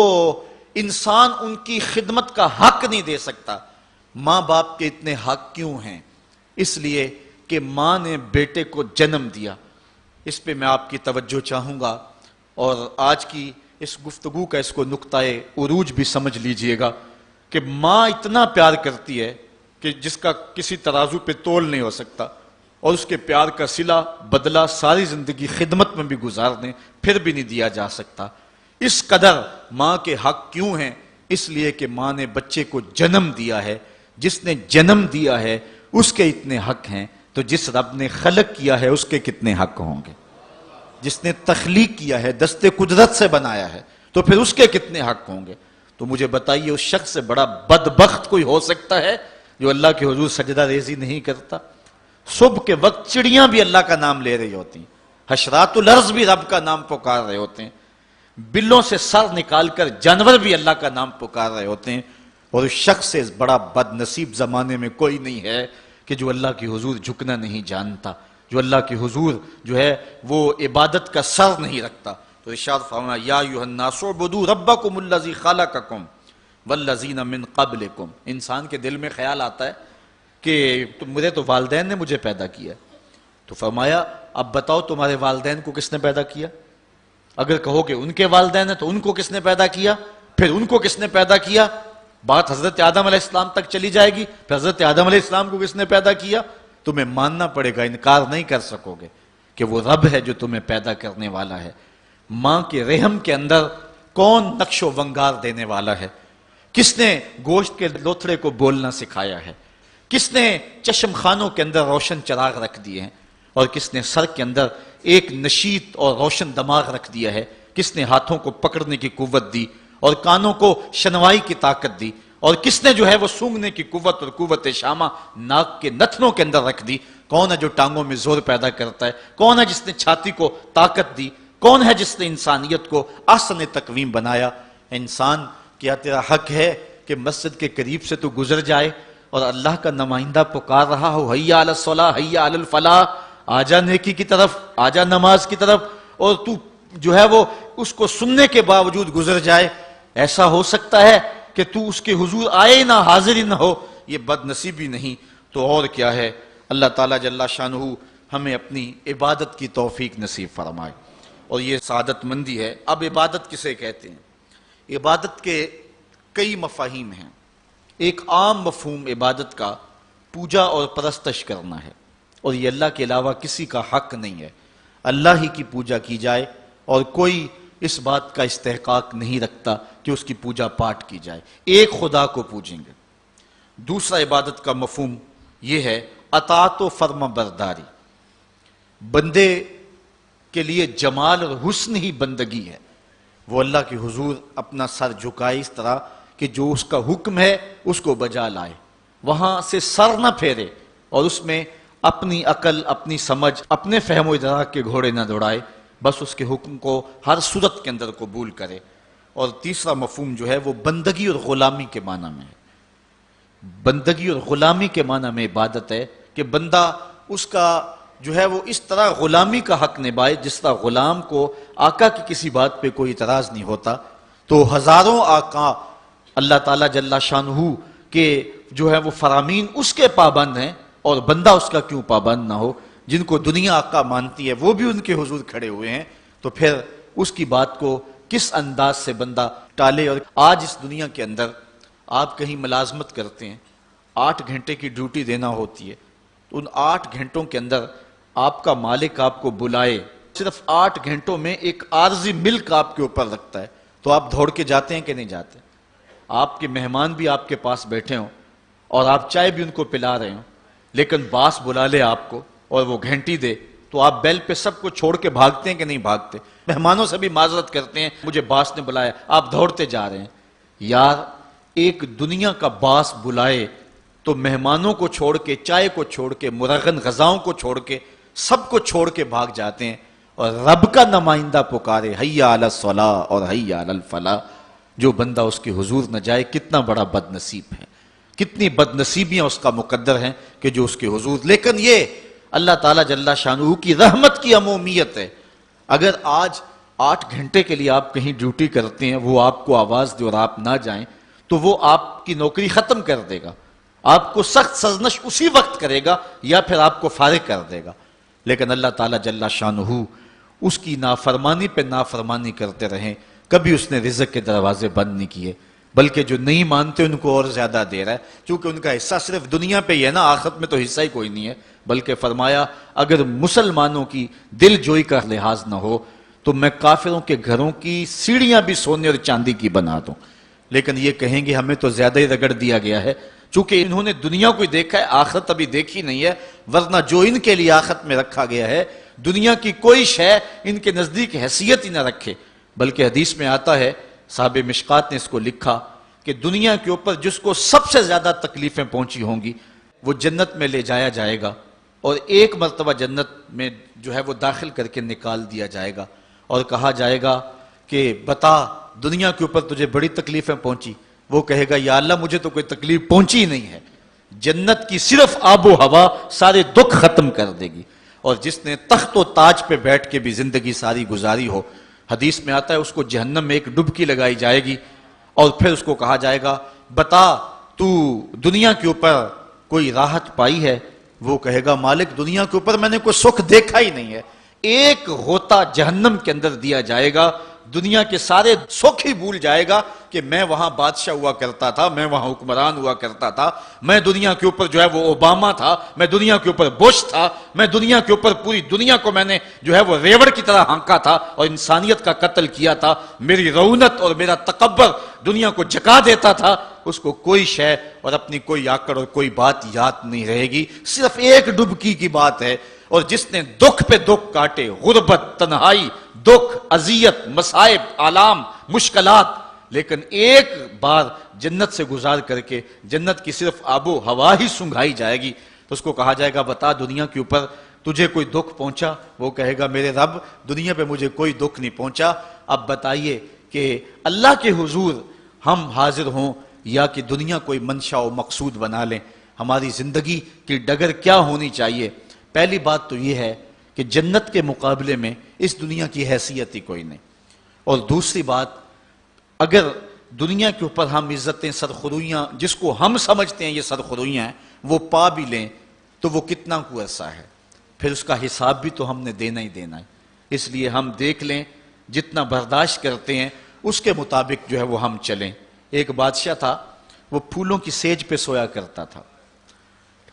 انسان ان کی خدمت کا حق نہیں دے سکتا. ماں باپ کے اتنے حق کیوں ہیں؟ اس لیے کہ ماں نے بیٹے کو جنم دیا. اس پہ میں آپ کی توجہ چاہوں گا، اور آج کی اس گفتگو کا اس کو نقطۂ عروج بھی سمجھ لیجئے گا کہ ماں اتنا پیار کرتی ہے کہ جس کا کسی ترازو پہ تول نہیں ہو سکتا، اور اس کے پیار کا صلہ بدلہ ساری زندگی خدمت میں بھی گزار دیں پھر بھی نہیں دیا جا سکتا. اس قدر ماں کے حق کیوں ہیں؟ اس لیے کہ ماں نے بچے کو جنم دیا ہے. جس نے جنم دیا ہے اس کے اتنے حق ہیں، تو جس رب نے خلق کیا ہے اس کے کتنے حق ہوں گے؟ جس نے تخلیق کیا ہے، دستے قدرت سے بنایا ہے، تو پھر اس کے کتنے حق ہوں گے؟ تو مجھے بتائیے اس شخص سے بڑا بدبخت کوئی ہو سکتا ہے جو اللہ کے حضور سجدہ ریزی نہیں کرتا؟ صبح کے وقت چڑیاں بھی اللہ کا نام لے رہی ہوتی ہیں، حشرات الارض بھی رب کا نام پکار رہے ہوتے ہیں، بلوں سے سر نکال کر جانور بھی اللہ کا نام پکار رہے ہوتے ہیں. اور اس شخص سے بڑا بد نصیب زمانے میں کوئی نہیں ہے کہ جو اللہ کی حضور جھکنا نہیں جانتا، جو اللہ کی حضور جو ہے وہ عبادت کا سر نہیں رکھتا. تو ارشاد فرمایا یا ایھا الناس اعبدوا ربکم الذی خلقکم والذین من قبلکم. انسان کے دل میں خیال آتا ہے کہ مجھے تو والدین نے مجھے پیدا کیا. تو فرمایا اب بتاؤ تمہارے والدین کو کس نے پیدا کیا؟ اگر کہو کہ ان کے والدین ہیں تو ان کو کس نے پیدا کیا؟ پھر ان کو کس نے پیدا کیا؟ بات حضرت آدم علیہ السلام تک چلی جائے گی. پھر حضرت آدم علیہ السلام کو کس نے پیدا کیا؟ تمہیں ماننا پڑے گا، انکار نہیں کر سکو گے کہ وہ رب ہے جو تمہیں پیدا کرنے والا ہے. ماں کے رحم کے اندر کون نقش و ونگار دینے والا ہے؟ کس نے گوشت کے لوتھڑے کو بولنا سکھایا ہے؟ کس نے چشم خانوں کے اندر روشن چراغ رکھ دیے ہیں؟ اور کس نے سر کے اندر ایک نشیط اور روشن دماغ رکھ دیا ہے؟ کس نے ہاتھوں کو پکڑنے کی قوت دی اور کانوں کو شنوائی کی طاقت دی؟ اور کس نے جو ہے وہ سونگھنے کی قوت اور قوت شامہ ناک کے نتنوں کے اندر رکھ دی؟ کون ہے جو ٹانگوں میں زور پیدا کرتا ہے؟ کون ہے جس نے چھاتی کو طاقت دی؟ کون ہے جس نے انسانیت کو احسن تقویم بنایا؟ انسان کیا تیرا حق ہے کہ مسجد کے قریب سے تو گزر جائے اور اللہ کا نمائندہ پکار رہا ہو حیا علی الصلاۃ حیا علی الفلاح، آجا نیکی کی طرف، آجا نماز کی طرف، اور تو جو ہے وہ اس کو سننے کے باوجود گزر جائے؟ ایسا ہو سکتا ہے کہ تو اس کے حضور آئے نہ، حاضر ہی نہ ہو؟ یہ بد نصیبی نہیں تو اور کیا ہے. اللہ تعالیٰ جل شانہ ہمیں اپنی عبادت کی توفیق نصیب فرمائے، اور یہ سعادت مندی ہے. اب عبادت کسے کہتے ہیں؟ عبادت کے کئی مفاہیم ہیں. ایک عام مفہوم عبادت کا پوجا اور پرستش کرنا ہے، اور یہ اللہ کے علاوہ کسی کا حق نہیں ہے. اللہ ہی کی پوجا کی جائے اور کوئی اس بات کا استحقاق نہیں رکھتا کہ اس کی پوجا پاٹ کی جائے. ایک خدا کو پوجیں گے. دوسرا عبادت کا مفہوم یہ ہے اطاعت و فرما برداری. بندے کے لیے جمال اور حسن ہی بندگی ہے. وہ اللہ کے حضور اپنا سر جھکائے اس طرح کہ جو اس کا حکم ہے اس کو بجا لائے، وہاں سے سر نہ پھیرے اور اس میں اپنی عقل، اپنی سمجھ، اپنے فہم و ادراک کے گھوڑے نہ دوڑائے، بس اس کے حکم کو ہر صورت کے اندر قبول کرے. اور تیسرا مفہوم جو ہے وہ بندگی اور غلامی کے معنی میں ہے. بندگی اور غلامی کے معنی میں عبادت ہے کہ بندہ اس کا جو ہے وہ اس طرح غلامی کا حق نبھائے جس طرح غلام کو آقا کی کسی بات پہ کوئی اعتراض نہیں ہوتا. تو ہزاروں آقا اللہ تعالیٰ جل شانہ کے جو ہے وہ فرامین اس کے پابند ہیں، اور بندہ اس کا کیوں پابند نہ ہو؟ جن کو دنیا آقا مانتی ہے وہ بھی ان کے حضور کھڑے ہوئے ہیں، تو پھر اس کی بات کو کس انداز سے بندہ ٹالے. اور آج اس دنیا کے اندر آپ کہیں ملازمت کرتے ہیں, 8 گھنٹے کی ڈیوٹی دینا ہوتی ہے, تو ان 8 گھنٹوں کے اندر آپ کا مالک آپ کو بلائے, صرف 8 گھنٹوں میں ایک عارضی ملک آپ کے اوپر رکھتا ہے, تو آپ دوڑ کے جاتے ہیں کہ نہیں جاتے؟ آپ کے مہمان بھی آپ کے پاس بیٹھے ہوں اور آپ چائے بھی ان کو پلا رہے ہوں, لیکن باس بلا لے آپ کو اور وہ گھنٹی دے, تو آپ بیل پہ سب کو چھوڑ کے بھاگتے ہیں کہ نہیں بھاگتے؟ مہمانوں سے بھی معذرت کرتے ہیں, مجھے باس نے بلایا, آپ دوڑتے جا رہے ہیں. یار ایک دنیا کا باس بلائے تو مہمانوں کو چھوڑ کے, چائے کو چھوڑ کے, مرغن غذاؤں کو چھوڑ کے, سب کو چھوڑ کے بھاگ جاتے ہیں, اور رب کا نمائندہ پکارے حیا علی الصلاۃ اور حیا علی الفلاح, جو بندہ اس کے حضور نہ جائے کتنا بڑا بد نصیب ہے, کتنی بد نصیبیاں اس کا مقدر ہیں کہ جو اس کے حضور. لیکن یہ اللہ تعالیٰ جل شانہ کی رحمت کی عمومیت ہے. اگر آج 8 گھنٹے کے لیے آپ کہیں ڈیوٹی کرتے ہیں, وہ آپ کو آواز دے اور آپ نہ جائیں, تو وہ آپ کی نوکری ختم کر دے گا, آپ کو سخت سرزنش اسی وقت کرے گا یا پھر آپ کو فارغ کر دے گا. لیکن اللہ تعالیٰ جل شانہ اس کی نافرمانی پہ نافرمانی کرتے رہیں, کبھی اس نے رزق کے دروازے بند نہیں کیے, بلکہ جو نہیں مانتے ان کو اور زیادہ دے رہا ہے, چونکہ ان کا حصہ صرف دنیا پہ ہی ہے نا, آخرت میں تو حصہ ہی کوئی نہیں ہے. بلکہ فرمایا اگر مسلمانوں کی دل جوئی کا لحاظ نہ ہو تو میں کافروں کے گھروں کی سیڑھیاں بھی سونے اور چاندی کی بنا دوں. لیکن یہ کہیں گے ہمیں تو زیادہ ہی رگڑ دیا گیا ہے, چونکہ انہوں نے دنیا کو دیکھا ہے, آخرت ابھی دیکھی نہیں ہے. ورنہ جو ان کے لیے آخرت میں رکھا گیا ہے, دنیا کی کوئی شے ان کے نزدیک حیثیت ہی نہ رکھے. بلکہ حدیث میں آتا ہے, صاحب مشکات نے اس کو لکھا کہ دنیا کے اوپر جس کو سب سے زیادہ تکلیفیں پہنچی ہوں گی وہ جنت میں لے جایا جائے گا, اور ایک مرتبہ جنت میں جو ہے وہ داخل کر کے نکال دیا جائے گا, اور کہا جائے گا کہ بتا دنیا کے اوپر تجھے بڑی تکلیفیں پہنچی. وہ کہے گا یا اللہ مجھے تو کوئی تکلیف پہنچی ہی نہیں ہے, جنت کی صرف آب و ہوا سارے دکھ ختم کر دے گی. اور جس نے تخت و تاج پہ بیٹھ کے بھی زندگی ساری گزاری ہو, حدیث میں آتا ہے اس کو جہنم میں ایک ڈبکی لگائی جائے گی, اور پھر اس کو کہا جائے گا بتا تو دنیا کے اوپر کوئی راحت پائی ہے؟ وہ کہے گا مالک دنیا کے اوپر میں نے کوئی سکھ دیکھا ہی نہیں ہے. ایک غوطہ جہنم کے اندر دیا جائے گا, دنیا کے سارے سکھ ہی بھول جائے گا کہ میں وہاں بادشاہ ہوا کرتا تھا, میں وہاں حکمران ہوا کرتا تھا, میں دنیا کے اوپر جو ہے وہ اوباما تھا, میں دنیا کے اوپر بش تھا, میں دنیا کے اوپر پوری دنیا کو میں نے جو ہے وہ ریوڑ کی طرح ہانکا تھا اور انسانیت کا قتل کیا تھا. میری رونت اور میرا تکبر دنیا کو جھکا دیتا تھا. اس کو کوئی شے اور اپنی کوئی آکڑ اور کوئی بات یاد نہیں رہے گی, صرف ایک ڈبکی کی بات ہے. اور جس نے دکھ پہ دکھ کاٹے, غربت, تنہائی, دکھ, اذیت, مصائب, آلام, مشکلات, لیکن ایک بار جنت سے گزار کر کے جنت کی صرف آب و ہوا ہی سنگھائی جائے گی, تو اس کو کہا جائے گا بتا دنیا کے اوپر تجھے کوئی دکھ پہنچا؟ وہ کہے گا میرے رب دنیا پہ مجھے کوئی دکھ نہیں پہنچا. اب بتائیے کہ اللہ کے حضور ہم حاضر ہوں یا کہ دنیا کوئی منشا و مقصود بنا لیں, ہماری زندگی کی ڈگر کیا ہونی چاہیے؟ پہلی بات تو یہ ہے کہ جنت کے مقابلے میں اس دنیا کی حیثیت ہی کوئی نہیں. اور دوسری بات, اگر دنیا کے اوپر ہم عزتیں, سرخرویاں جس کو ہم سمجھتے ہیں یہ سرخرویاں ہیں, وہ پا بھی لیں تو وہ کتنا کو عرصہ ہے, پھر اس کا حساب بھی تو ہم نے دینا ہی دینا ہے. اس لیے ہم دیکھ لیں, جتنا برداشت کرتے ہیں اس کے مطابق جو ہے وہ ہم چلیں. ایک بادشاہ تھا, وہ پھولوں کی سیج پہ سویا کرتا تھا,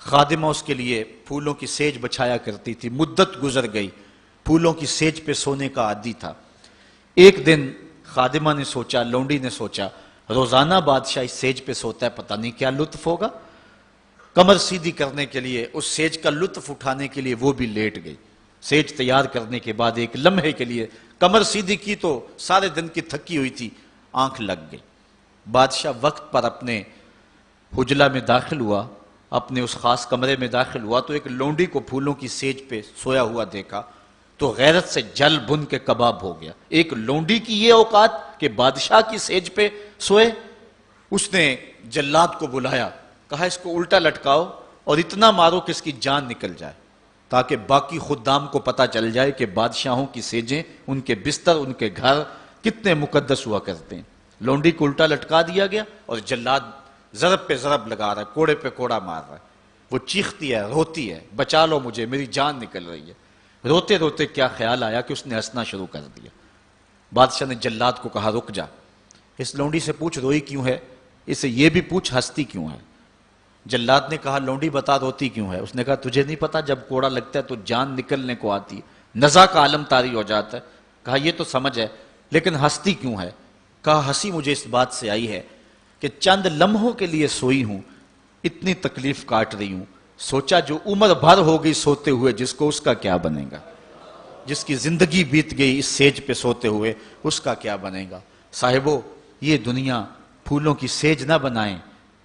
خادمہ اس کے لیے پھولوں کی سیج بچھایا کرتی تھی. مدت گزر گئی, پھولوں کی سیج پہ سونے کا عادی تھا. ایک دن خادمہ نے سوچا, لونڈی نے سوچا, روزانہ بادشاہ اس سیج پہ سوتا ہے, پتہ نہیں کیا لطف ہوگا. کمر سیدھی کرنے کے لیے, اس سیج کا لطف اٹھانے کے لیے وہ بھی لیٹ گئی. سیج تیار کرنے کے بعد ایک لمحے کے لیے کمر سیدھی کی تو سارے دن کی تھکی ہوئی تھی, آنکھ لگ گئی. بادشاہ وقت پر اپنے حجلہ میں داخل ہوا, اپنے اس خاص کمرے میں داخل ہوا, تو ایک لونڈی کو پھولوں کی سیج پہ سویا ہوا دیکھا تو غیرت سے جل بن کے کباب ہو گیا. ایک لونڈی کی یہ اوقات کہ بادشاہ کی سیج پہ سوئے. اس نے جلاد کو بلایا, کہا اس کو الٹا لٹکاؤ اور اتنا مارو کہ اس کی جان نکل جائے, تاکہ باقی خدام کو پتہ چل جائے کہ بادشاہوں کی سیجیں, ان کے بستر, ان کے گھر کتنے مقدس ہوا کرتے ہیں. لونڈی کو الٹا لٹکا دیا گیا اور جلاد ضرب پہ ضرب لگا رہا ہے, کوڑے پہ کوڑا مار رہا ہے. وہ چیختی ہے, روتی ہے, بچا لو مجھے, میری جان نکل رہی ہے. روتے روتے کیا خیال آیا کہ اس نے ہنسنا شروع کر دیا۔ بادشاہ نے جلاد کو کہا رک جا، اس لونڈی سے پوچھ روئی کیوں ہے، اسے یہ بھی پوچھ ہنستی کیوں ہے۔ جلاد نے کہا لونڈی بتا روتی کیوں ہے؟ اس نے کہا تجھے نہیں پتا جب کوڑا لگتا ہے تو جان نکلنے کو آتی ہے، نزا کا عالم طاری ہو جاتا ہے۔ کہا یہ تو سمجھ ہے، لیکن ہنستی کیوں ہے؟ کہا ہنسی مجھے اس بات سے آئی ہے کہ چند لمحوں کے لیے سوئی ہوں، اتنی تکلیف کاٹ رہی ہوں، سوچا جو عمر بھر ہو گئی سوتے ہوئے جس کو، اس کا کیا بنے گا، جس کی زندگی بیت گئی اس سیج پہ سوتے ہوئے اس کا کیا بنے گا۔ صاحبو، یہ دنیا پھولوں کی سیج نہ بنائیں،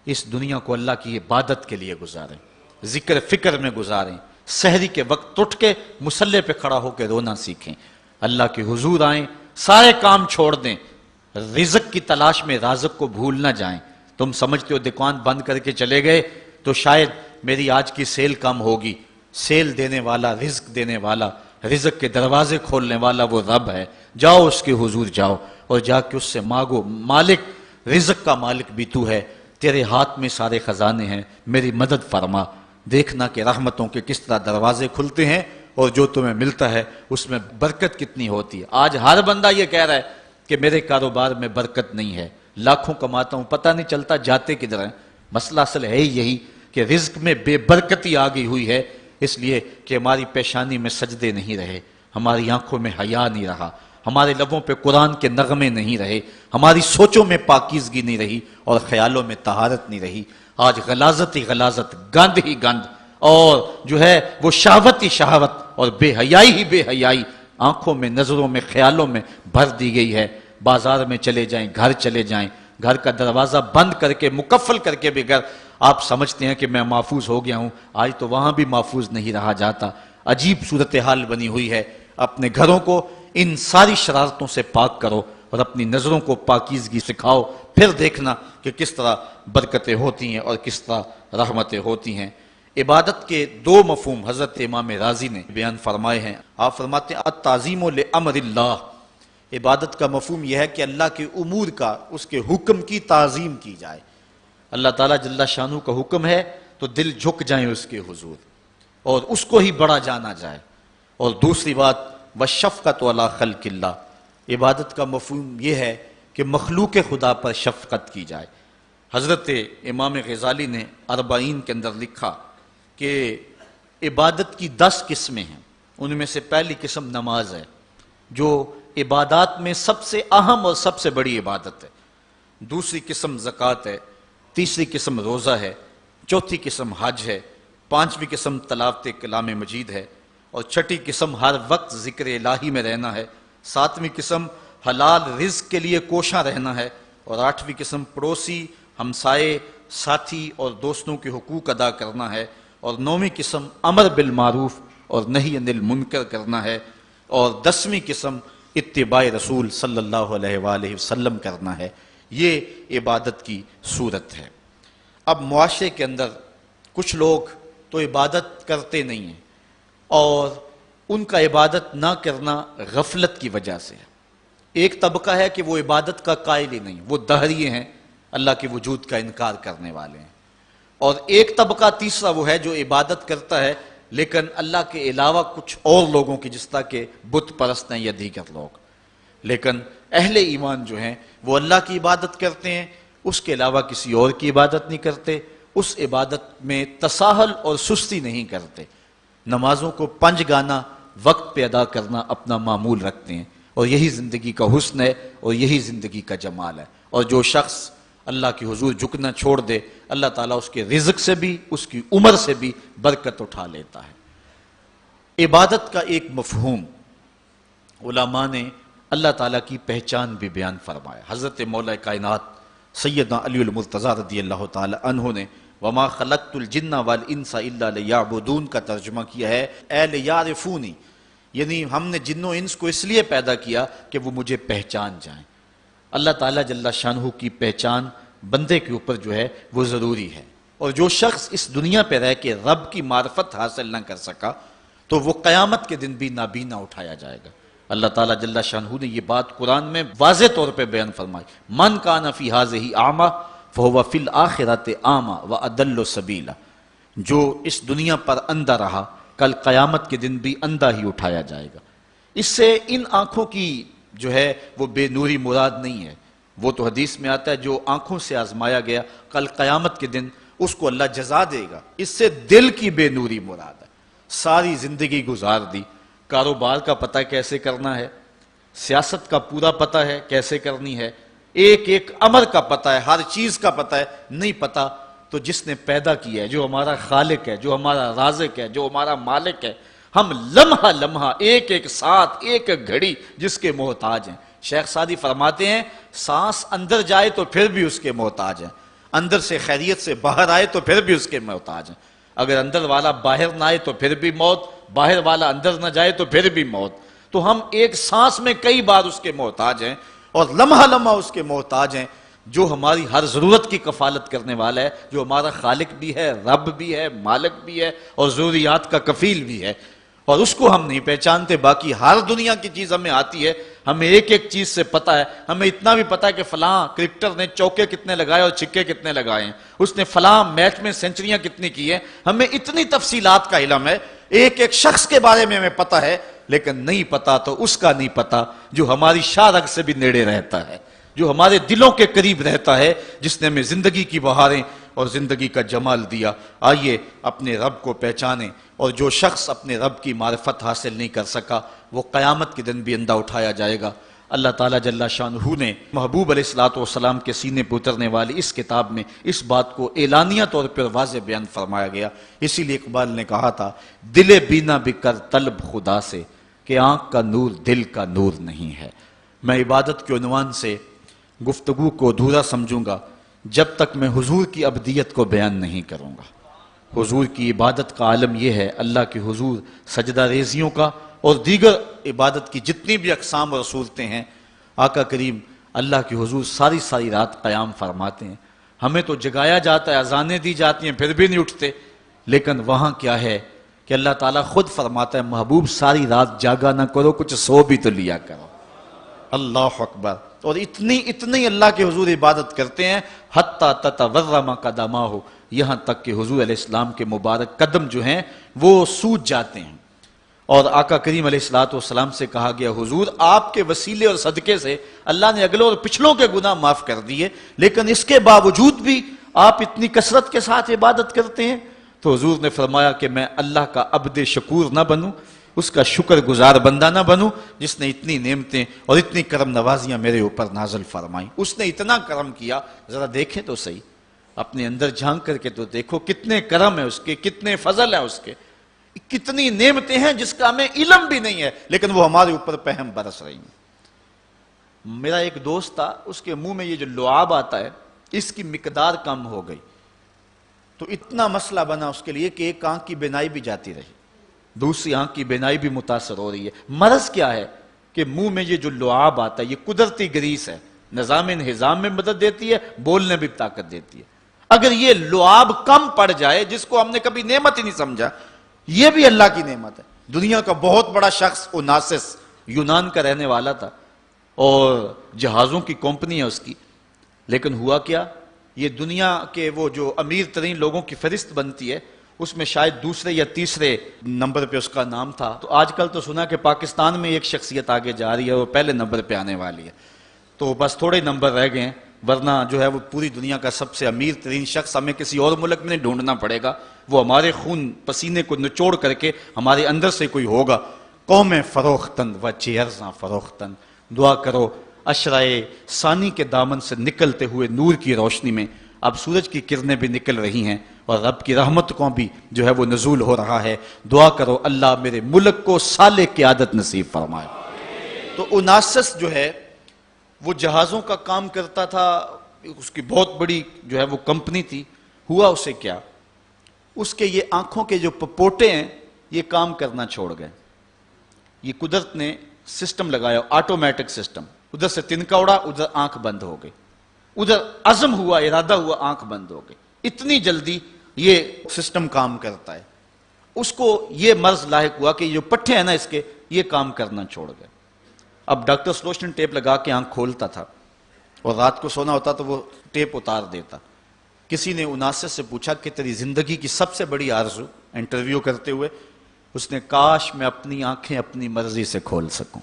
اس دنیا کو اللہ کی عبادت کے لیے گزاریں، ذکر فکر میں گزاریں، سحری کے وقت اٹھ کے مصلے پہ کھڑا ہو کے رونا سیکھیں، اللہ کے حضور آئیں، سارے کام چھوڑ دیں، رزق کی تلاش میں رازق کو بھول نہ جائیں۔ تم سمجھتے ہو دکان بند کر کے چلے گئے تو شاید میری آج کی سیل کم ہوگی، سیل دینے والا، رزق دینے والا، رزق کے دروازے کھولنے والا وہ رب ہے۔ جاؤ اس کے حضور جاؤ اور جا کے اس سے مانگو، مالک، رزق کا مالک بھی تو ہے، تیرے ہاتھ میں سارے خزانے ہیں، میری مدد فرما۔ دیکھنا کہ رحمتوں کے کس طرح دروازے کھلتے ہیں اور جو تمہیں ملتا ہے اس میں برکت کتنی ہوتی ہے۔ آج ہر بندہ یہ کہہ رہا ہے کہ میرے کاروبار میں برکت نہیں ہے، لاکھوں کماتا ہوں، پتہ نہیں چلتا جاتے کدھر ہیں۔ مسئلہ اصل ہے یہی کہ رزق میں بے برکتی آ گئی ہوئی ہے، اس لیے کہ ہماری پیشانی میں سجدے نہیں رہے، ہماری آنکھوں میں حیا نہیں رہا، ہمارے لبوں پہ قرآن کے نغمے نہیں رہے، ہماری سوچوں میں پاکیزگی نہیں رہی اور خیالوں میں طہارت نہیں رہی۔ آج غلاظت ہی غلاظت، گند ہی گند، اور جو ہے وہ شہوت ہی شہوت اور بے حیائی ہی بے حیائی آنکھوں میں، نظروں میں، خیالوں میں بھر دی گئی ہے۔ بازار میں چلے جائیں، گھر چلے جائیں، گھر کا دروازہ بند کر کے، مکفل کر کے بھی اگر آپ سمجھتے ہیں کہ میں محفوظ ہو گیا ہوں، آج تو وہاں بھی محفوظ نہیں رہا جاتا۔ عجیب صورتحال بنی ہوئی ہے۔ اپنے گھروں کو ان ساری شرارتوں سے پاک کرو اور اپنی نظروں کو پاکیزگی سکھاؤ، پھر دیکھنا کہ کس طرح برکتیں ہوتی ہیں اور کس طرح رحمتیں ہوتی ہیں۔ عبادت کے دو مفہوم حضرت امام رازی نے بیان فرمائے ہیں۔ آپ فرماتے ہیں التعظیم لامر اللہ، عبادت کا مفہوم یہ ہے کہ اللہ کے امور کا، اس کے حکم کی تعظیم کی جائے۔ اللہ تعالیٰ جل شانہ کا حکم ہے تو دل جھک جائیں اس کے حضور اور اس کو ہی بڑا جانا جائے۔ اور دوسری بات والشفقۃ علی خلق اللہ، عبادت کا مفہوم یہ ہے کہ مخلوق خدا پر شفقت کی جائے۔ حضرت امام غزالی نے اربعین کے اندر لکھا کہ عبادت کی 10 قسمیں ہیں، ان میں سے پہلی قسم نماز ہے جو عبادات میں سب سے اہم اور سب سے بڑی عبادت ہے۔ دوسری قسم زکوٰۃ ہے، تیسری قسم روزہ ہے، چوتھی قسم حج ہے، پانچویں قسم تلاوت کلام مجید ہے، اور چھٹی قسم ہر وقت ذکر الہی میں رہنا ہے، ساتویں قسم حلال رزق کے لیے کوشاں رہنا ہے، اور آٹھویں قسم پڑوسی، ہمسائے، ساتھی اور دوستوں کے حقوق ادا کرنا ہے، اور نویں قسم امر بالمعروف اور نہی عن المنکر کرنا ہے، اور 10ویں قسم اتباع رسول صلی اللہ علیہ وآلہ وسلم کرنا ہے۔ یہ عبادت کی صورت ہے۔ اب معاشرے کے اندر کچھ لوگ تو عبادت کرتے نہیں ہیں اور ان کا عبادت نہ کرنا غفلت کی وجہ سے ہے۔ ایک طبقہ ہے کہ وہ عبادت کا قائل ہی نہیں، وہ دہریے ہیں، اللہ کے وجود کا انکار کرنے والے ہیں۔ اور ایک طبقہ تیسرا وہ ہے جو عبادت کرتا ہے لیکن اللہ کے علاوہ کچھ اور لوگوں کی، جس طرح کہ بت پرست ہیں یا دیگر لوگ۔ لیکن اہل ایمان جو ہیں وہ اللہ کی عبادت کرتے ہیں، اس کے علاوہ کسی اور کی عبادت نہیں کرتے، اس عبادت میں تساہل اور سستی نہیں کرتے، نمازوں کو 5 گانا وقت پہ ادا کرنا اپنا معمول رکھتے ہیں، اور یہی زندگی کا حسن ہے اور یہی زندگی کا جمال ہے۔ اور جو شخص اللہ کے حضور جھکنا چھوڑ دے، اللہ تعالیٰ اس کے رزق سے بھی، اس کی عمر سے بھی برکت اٹھا لیتا ہے۔ عبادت کا ایک مفہوم علماء نے اللہ تعالیٰ کی پہچان بھی بیان فرمایا۔ حضرت مولا کائنات سیدنا علی المرتضیٰ رضی اللہ تعالی عنہ نے وما خلقت الجن والانس الا لیعبدون کا ترجمہ کیا ہے اے لیعرفونی، یعنی ہم نے جن و انس کو اس لیے پیدا کیا کہ وہ مجھے پہچان جائیں۔ اللہ تعالیٰ جل شانہ کی پہچان بندے کے اوپر جو ہے وہ ضروری ہے، اور جو شخص اس دنیا پہ رہ کے رب کی معرفت حاصل نہ کر سکا تو وہ قیامت کے دن بھی نابینا اٹھایا جائے گا۔ اللہ تعالیٰ جل شانہ نے یہ بات قرآن میں واضح طور پہ بیان فرمائی، من کان فی ھذہ اعمی فہو فی الآخرۃ اعمی واضل سبیلا، جو اس دنیا پر اندھا رہا کل قیامت کے دن بھی اندھا ہی اٹھایا جائے گا۔ اس سے ان آنکھوں کی جو ہے وہ بے نوری مراد نہیں ہے، وہ تو حدیث میں آتا ہے جو آنکھوں سے آزمایا گیا کل قیامت کے دن اس کو اللہ جزا دے گا۔ اس سے دل کی بے نوری مراد ہے۔ ساری زندگی گزار دی، کاروبار کا پتہ کیسے کرنا ہے، سیاست کا پورا پتہ ہے کیسے کرنی ہے، ایک ایک امر کا پتہ ہے، ہر چیز کا پتہ ہے، نہیں پتہ تو جس نے پیدا کیا ہے، جو ہمارا خالق ہے، جو ہمارا رازق ہے، جو ہمارا مالک ہے، ہم لمحہ لمحہ ایک ایک ساتھ ایک ایک گھڑی جس کے محتاج ہیں۔ شیخ سعدی فرماتے ہیں سانس اندر جائے تو پھر بھی اس کے محتاج ہیں، اندر سے خیریت سے باہر آئے تو پھر بھی اس کے محتاج ہیں، اگر اندر والا باہر نہ آئے تو پھر بھی موت، باہر والا اندر نہ جائے تو پھر بھی موت۔ تو ہم ایک سانس میں کئی بار اس کے محتاج ہیں اور لمحہ لمحہ اس کے محتاج ہیں، جو ہماری ہر ضرورت کی کفالت کرنے والا ہے، جو ہمارا خالق بھی ہے، رب بھی ہے، مالک بھی ہے اور ضروریات کا کفیل بھی ہے، اور اس کو ہم نہیں پہچانتے۔ باقی ہر دنیا کی چیز ہمیں آتی ہے، ہمیں ایک ایک چیز سے پتہ ہے، ہمیں اتنا بھی پتہ ہے کہ فلاں کرکٹر نے چوکے کتنے لگائے اور چھکے کتنے لگائے ہیں، اس نے فلاں میچ میں سینچریاں کتنی کی ہیں، ہمیں اتنی تفصیلات کا علم ہے، ایک ایک شخص کے بارے میں ہمیں پتہ ہے، لیکن نہیں پتہ تو اس کا نہیں پتہ جو ہماری شاہ رگ سے بھی نیڑے رہتا ہے، جو ہمارے دلوں کے قریب رہتا ہے، جس نے ہمیں زندگی کی بہاریں اور زندگی کا جمال دیا۔ آئیے اپنے رب کو پہچانیں، اور جو شخص اپنے رب کی معرفت حاصل نہیں کر سکا وہ قیامت کے دن بھی اندھا اٹھایا جائے گا۔ اللہ تعالیٰ جل شانہ نے محبوب علیہ السلام کے سینے پہ اترنے والی اس کتاب میں اس بات کو اعلانیہ طور پر واضح بیان فرمایا گیا۔ اسی لیے اقبال نے کہا تھا دل بینا بکر طلب خدا سے کہ آنکھ کا نور دل کا نور نہیں ہے۔ میں عبادت کے عنوان سے گفتگو کو ادھورا سمجھوں گا جب تک میں حضور کی ابدیت کو بیان نہیں کروں گا۔ حضور کی عبادت کا عالم یہ ہے، اللہ کے حضور سجدہ ریزیوں کا اور دیگر عبادت کی جتنی بھی اقسام اور صورتیں ہیں، آقا کریم اللہ کے حضور ساری ساری رات قیام فرماتے ہیں۔ ہمیں تو جگایا جاتا ہے، اذانیں دی جاتی ہیں، پھر بھی نہیں اٹھتے، لیکن وہاں کیا ہے کہ اللہ تعالیٰ خود فرماتا ہے محبوب ساری رات جاگا نہ کرو، کچھ سو بھی تو لیا کرو۔ اللہ اکبر۔ اور اتنی اللہ کے حضور عبادت کرتے ہیں حتیٰ تتورم قدماہ، یہاں تک کہ حضور علیہ السلام کے مبارک قدم جو ہیں وہ سوج جاتے ہیں۔ اور آقا کریم علیہ السلام سے کہا گیا حضور آپ کے وسیلے اور صدقے سے اللہ نے اگلوں اور پچھلوں کے گناہ معاف کر دیے، لیکن اس کے باوجود بھی آپ اتنی کثرت کے ساتھ عبادت کرتے ہیں۔ تو حضور نے فرمایا کہ میں اللہ کا عبد شکور نہ بنوں، اس کا شکر گزار بندہ نہ بنوں جس نے اتنی نعمتیں اور اتنی کرم نوازیاں میرے اوپر نازل فرمائیں۔ اس نے اتنا کرم کیا، ذرا دیکھیں تو صحیح، اپنے اندر جھانک کر کے تو دیکھو کتنے کرم ہیں اس کے، کتنے فضل ہیں اس کے، کتنی نعمتیں ہیں جس کا ہمیں علم بھی نہیں ہے، لیکن وہ ہمارے اوپر پہم برس رہی ہیں۔ میرا ایک دوست تھا، اس کے منہ میں یہ جو لعاب آتا ہے اس کی مقدار کم ہو گئی، تو اتنا مسئلہ بنا اس کے لیے کہ ایک آنکھ کی بینائی بھی جاتی رہی، دوسری آنکھ کی بینائی بھی متاثر ہو رہی ہے۔ مرض کیا ہے کہ منہ میں یہ جو لعاب آتا ہے یہ قدرتی گریس ہے، نظام انہضام میں مدد دیتی ہے، بولنے بھی طاقت دیتی ہے۔ اگر یہ لعاب کم پڑ جائے جس کو ہم نے کبھی نعمت ہی نہیں سمجھا، یہ بھی اللہ کی نعمت ہے۔ دنیا کا بہت بڑا شخص اوناسس یونان کا رہنے والا تھا اور جہازوں کی کمپنی ہے اس کی، لیکن ہوا کیا، یہ دنیا کے وہ جو امیر ترین لوگوں کی فہرست بنتی ہے اس میں شاید دوسرے یا تیسرے نمبر پہ اس کا نام تھا۔ تو آج کل تو سنا کہ پاکستان میں ایک شخصیت آگے جا رہی ہے اور پہلے نمبر پہ آنے والی ہے، تو بس تھوڑے نمبر رہ گئے ہیں، ورنہ جو ہے وہ پوری دنیا کا سب سے امیر ترین شخص ہمیں کسی اور ملک میں نہیں ڈھونڈنا پڑے گا، وہ ہمارے خون پسینے کو نچوڑ کر کے ہمارے اندر سے کوئی ہوگا۔ قوم فروختن و چیرزاں فروختن، دعا کرو عشرۂ ثانی کے دامن سے نکلتے ہوئے نور کی روشنی میں اب سورج کی کرنیں بھی نکل رہی ہیں اور رب کی رحمت کو بھی جو ہے وہ نزول ہو رہا ہے۔ دعا کرو اللہ میرے ملک کو صالح قیادت نصیب فرمائے۔ تو اوناسس جو ہے وہ جہازوں کا کام کرتا تھا، اس کی بہت بڑی جو ہے وہ کمپنی تھی۔ ہوا اسے کیا، اس کے یہ آنکھوں کے جو پپوٹے ہیں یہ کام کرنا چھوڑ گئے۔ یہ قدرت نے سسٹم لگایا، آٹومیٹک سسٹم، ادھر سے تنکا اڑا، ادھر آنکھ بند ہو گئی، ادھر عزم ہوا، ارادہ ہوا، آنکھ بند ہو گئی۔ اتنی جلدی یہ سسٹم کام کرتا ہے۔ اس کو یہ مرض لاحق ہوا کہ جو پٹھے ہیں نا اس کے یہ کام کرنا چھوڑ گئے۔ اب ڈاکٹر سلوشن ٹیپ لگا کے آنکھ کھولتا تھا اور رات کو سونا ہوتا تو وہ ٹیپ اتار دیتا۔ کسی نے اوناسس سے پوچھا کہ تیری زندگی کی سب سے بڑی آرزو، انٹرویو کرتے ہوئے، اس نے کاش میں اپنی آنکھیں اپنی مرضی سے کھول سکوں.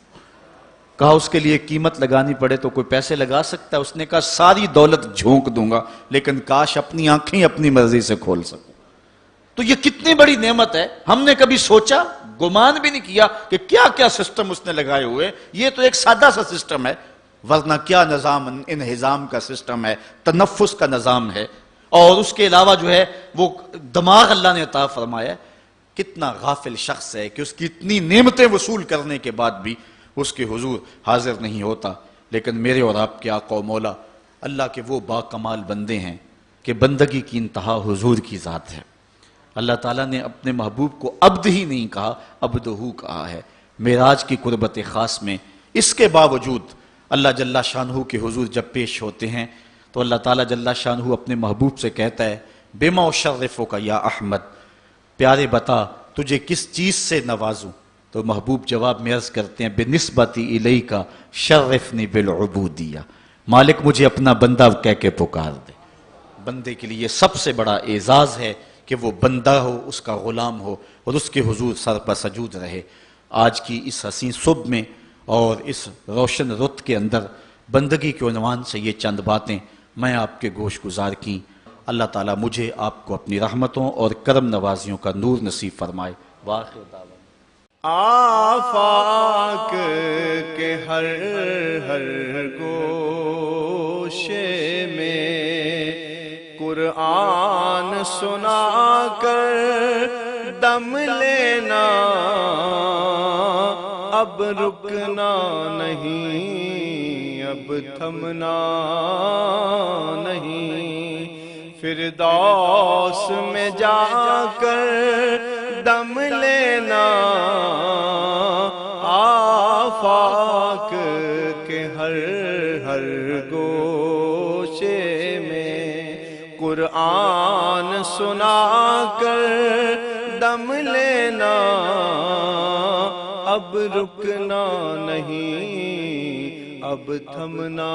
کہا اس کے لیے قیمت لگانی پڑے تو کوئی پیسے لگا سکتا ہے؟ اس نے کہا ساری دولت جھونک دوں گا لیکن کاش اپنی آنکھیں اپنی مرضی سے کھول سکوں. تو یہ کتنی بڑی نعمت ہے، ہم نے کبھی سوچا، گمان بھی نہیں کیا کہ کیا کیا سسٹم اس نے لگائے ہوئے. یہ تو ایک سادہ سا سسٹم ہے، ورنہ کیا نظام انہضام کا سسٹم ہے، تنفس کا نظام ہے، اور اس کے علاوہ جو ہے وہ دماغ اللہ نے عطا فرمایا. کتنا غافل شخص ہے کہ اس کی اتنی نعمتیں وصول کرنے کے بعد بھی اس کے حضور حاضر نہیں ہوتا. لیکن میرے اور آپ کے آقا و مولا اللہ کے وہ با کمال بندے ہیں کہ بندگی کی انتہا حضور کی ذات ہے. اللہ تعالیٰ نے اپنے محبوب کو عبد ہی نہیں کہا، عبدہو کہا ہے. معراج کی قربت خاص میں اس کے باوجود اللہ جل شانہ کے حضور جب پیش ہوتے ہیں تو اللہ تعالیٰ جل شانہ اپنے محبوب سے کہتا ہے بما اشرفک یا احمد، پیارے بتا تجھے کس چیز سے نوازوں. تو محبوب جواب میں عرض کرتے ہیں بنسبتی الیک شرفنی بالعبودیہ، مالک مجھے اپنا بندہ کہہ کے پکار دے. بندے کے لیے سب سے بڑا اعزاز ہے کہ وہ بندہ ہو، اس کا غلام ہو اور اس کے حضور سر پر سجود رہے. آج کی اس حسین صبح میں اور اس روشن رت کے اندر بندگی کے عنوان سے یہ چند باتیں میں آپ کے گوش گزار کی. اللہ تعالیٰ مجھے آپ کو اپنی رحمتوں اور کرم نوازیوں کا نور نصیب فرمائے. وآخر دعوانا آفاق کے ہر گوشے میں قرآن سنا کر دم لینا، اب رکنا نہیں، اب تھمنا نہیں. فردوس میں جا کر دم لینا، آفاق کے ہر گوشے میں قرآن سنا کر دم لینا، اب رکنا نہیں، اب تھمنا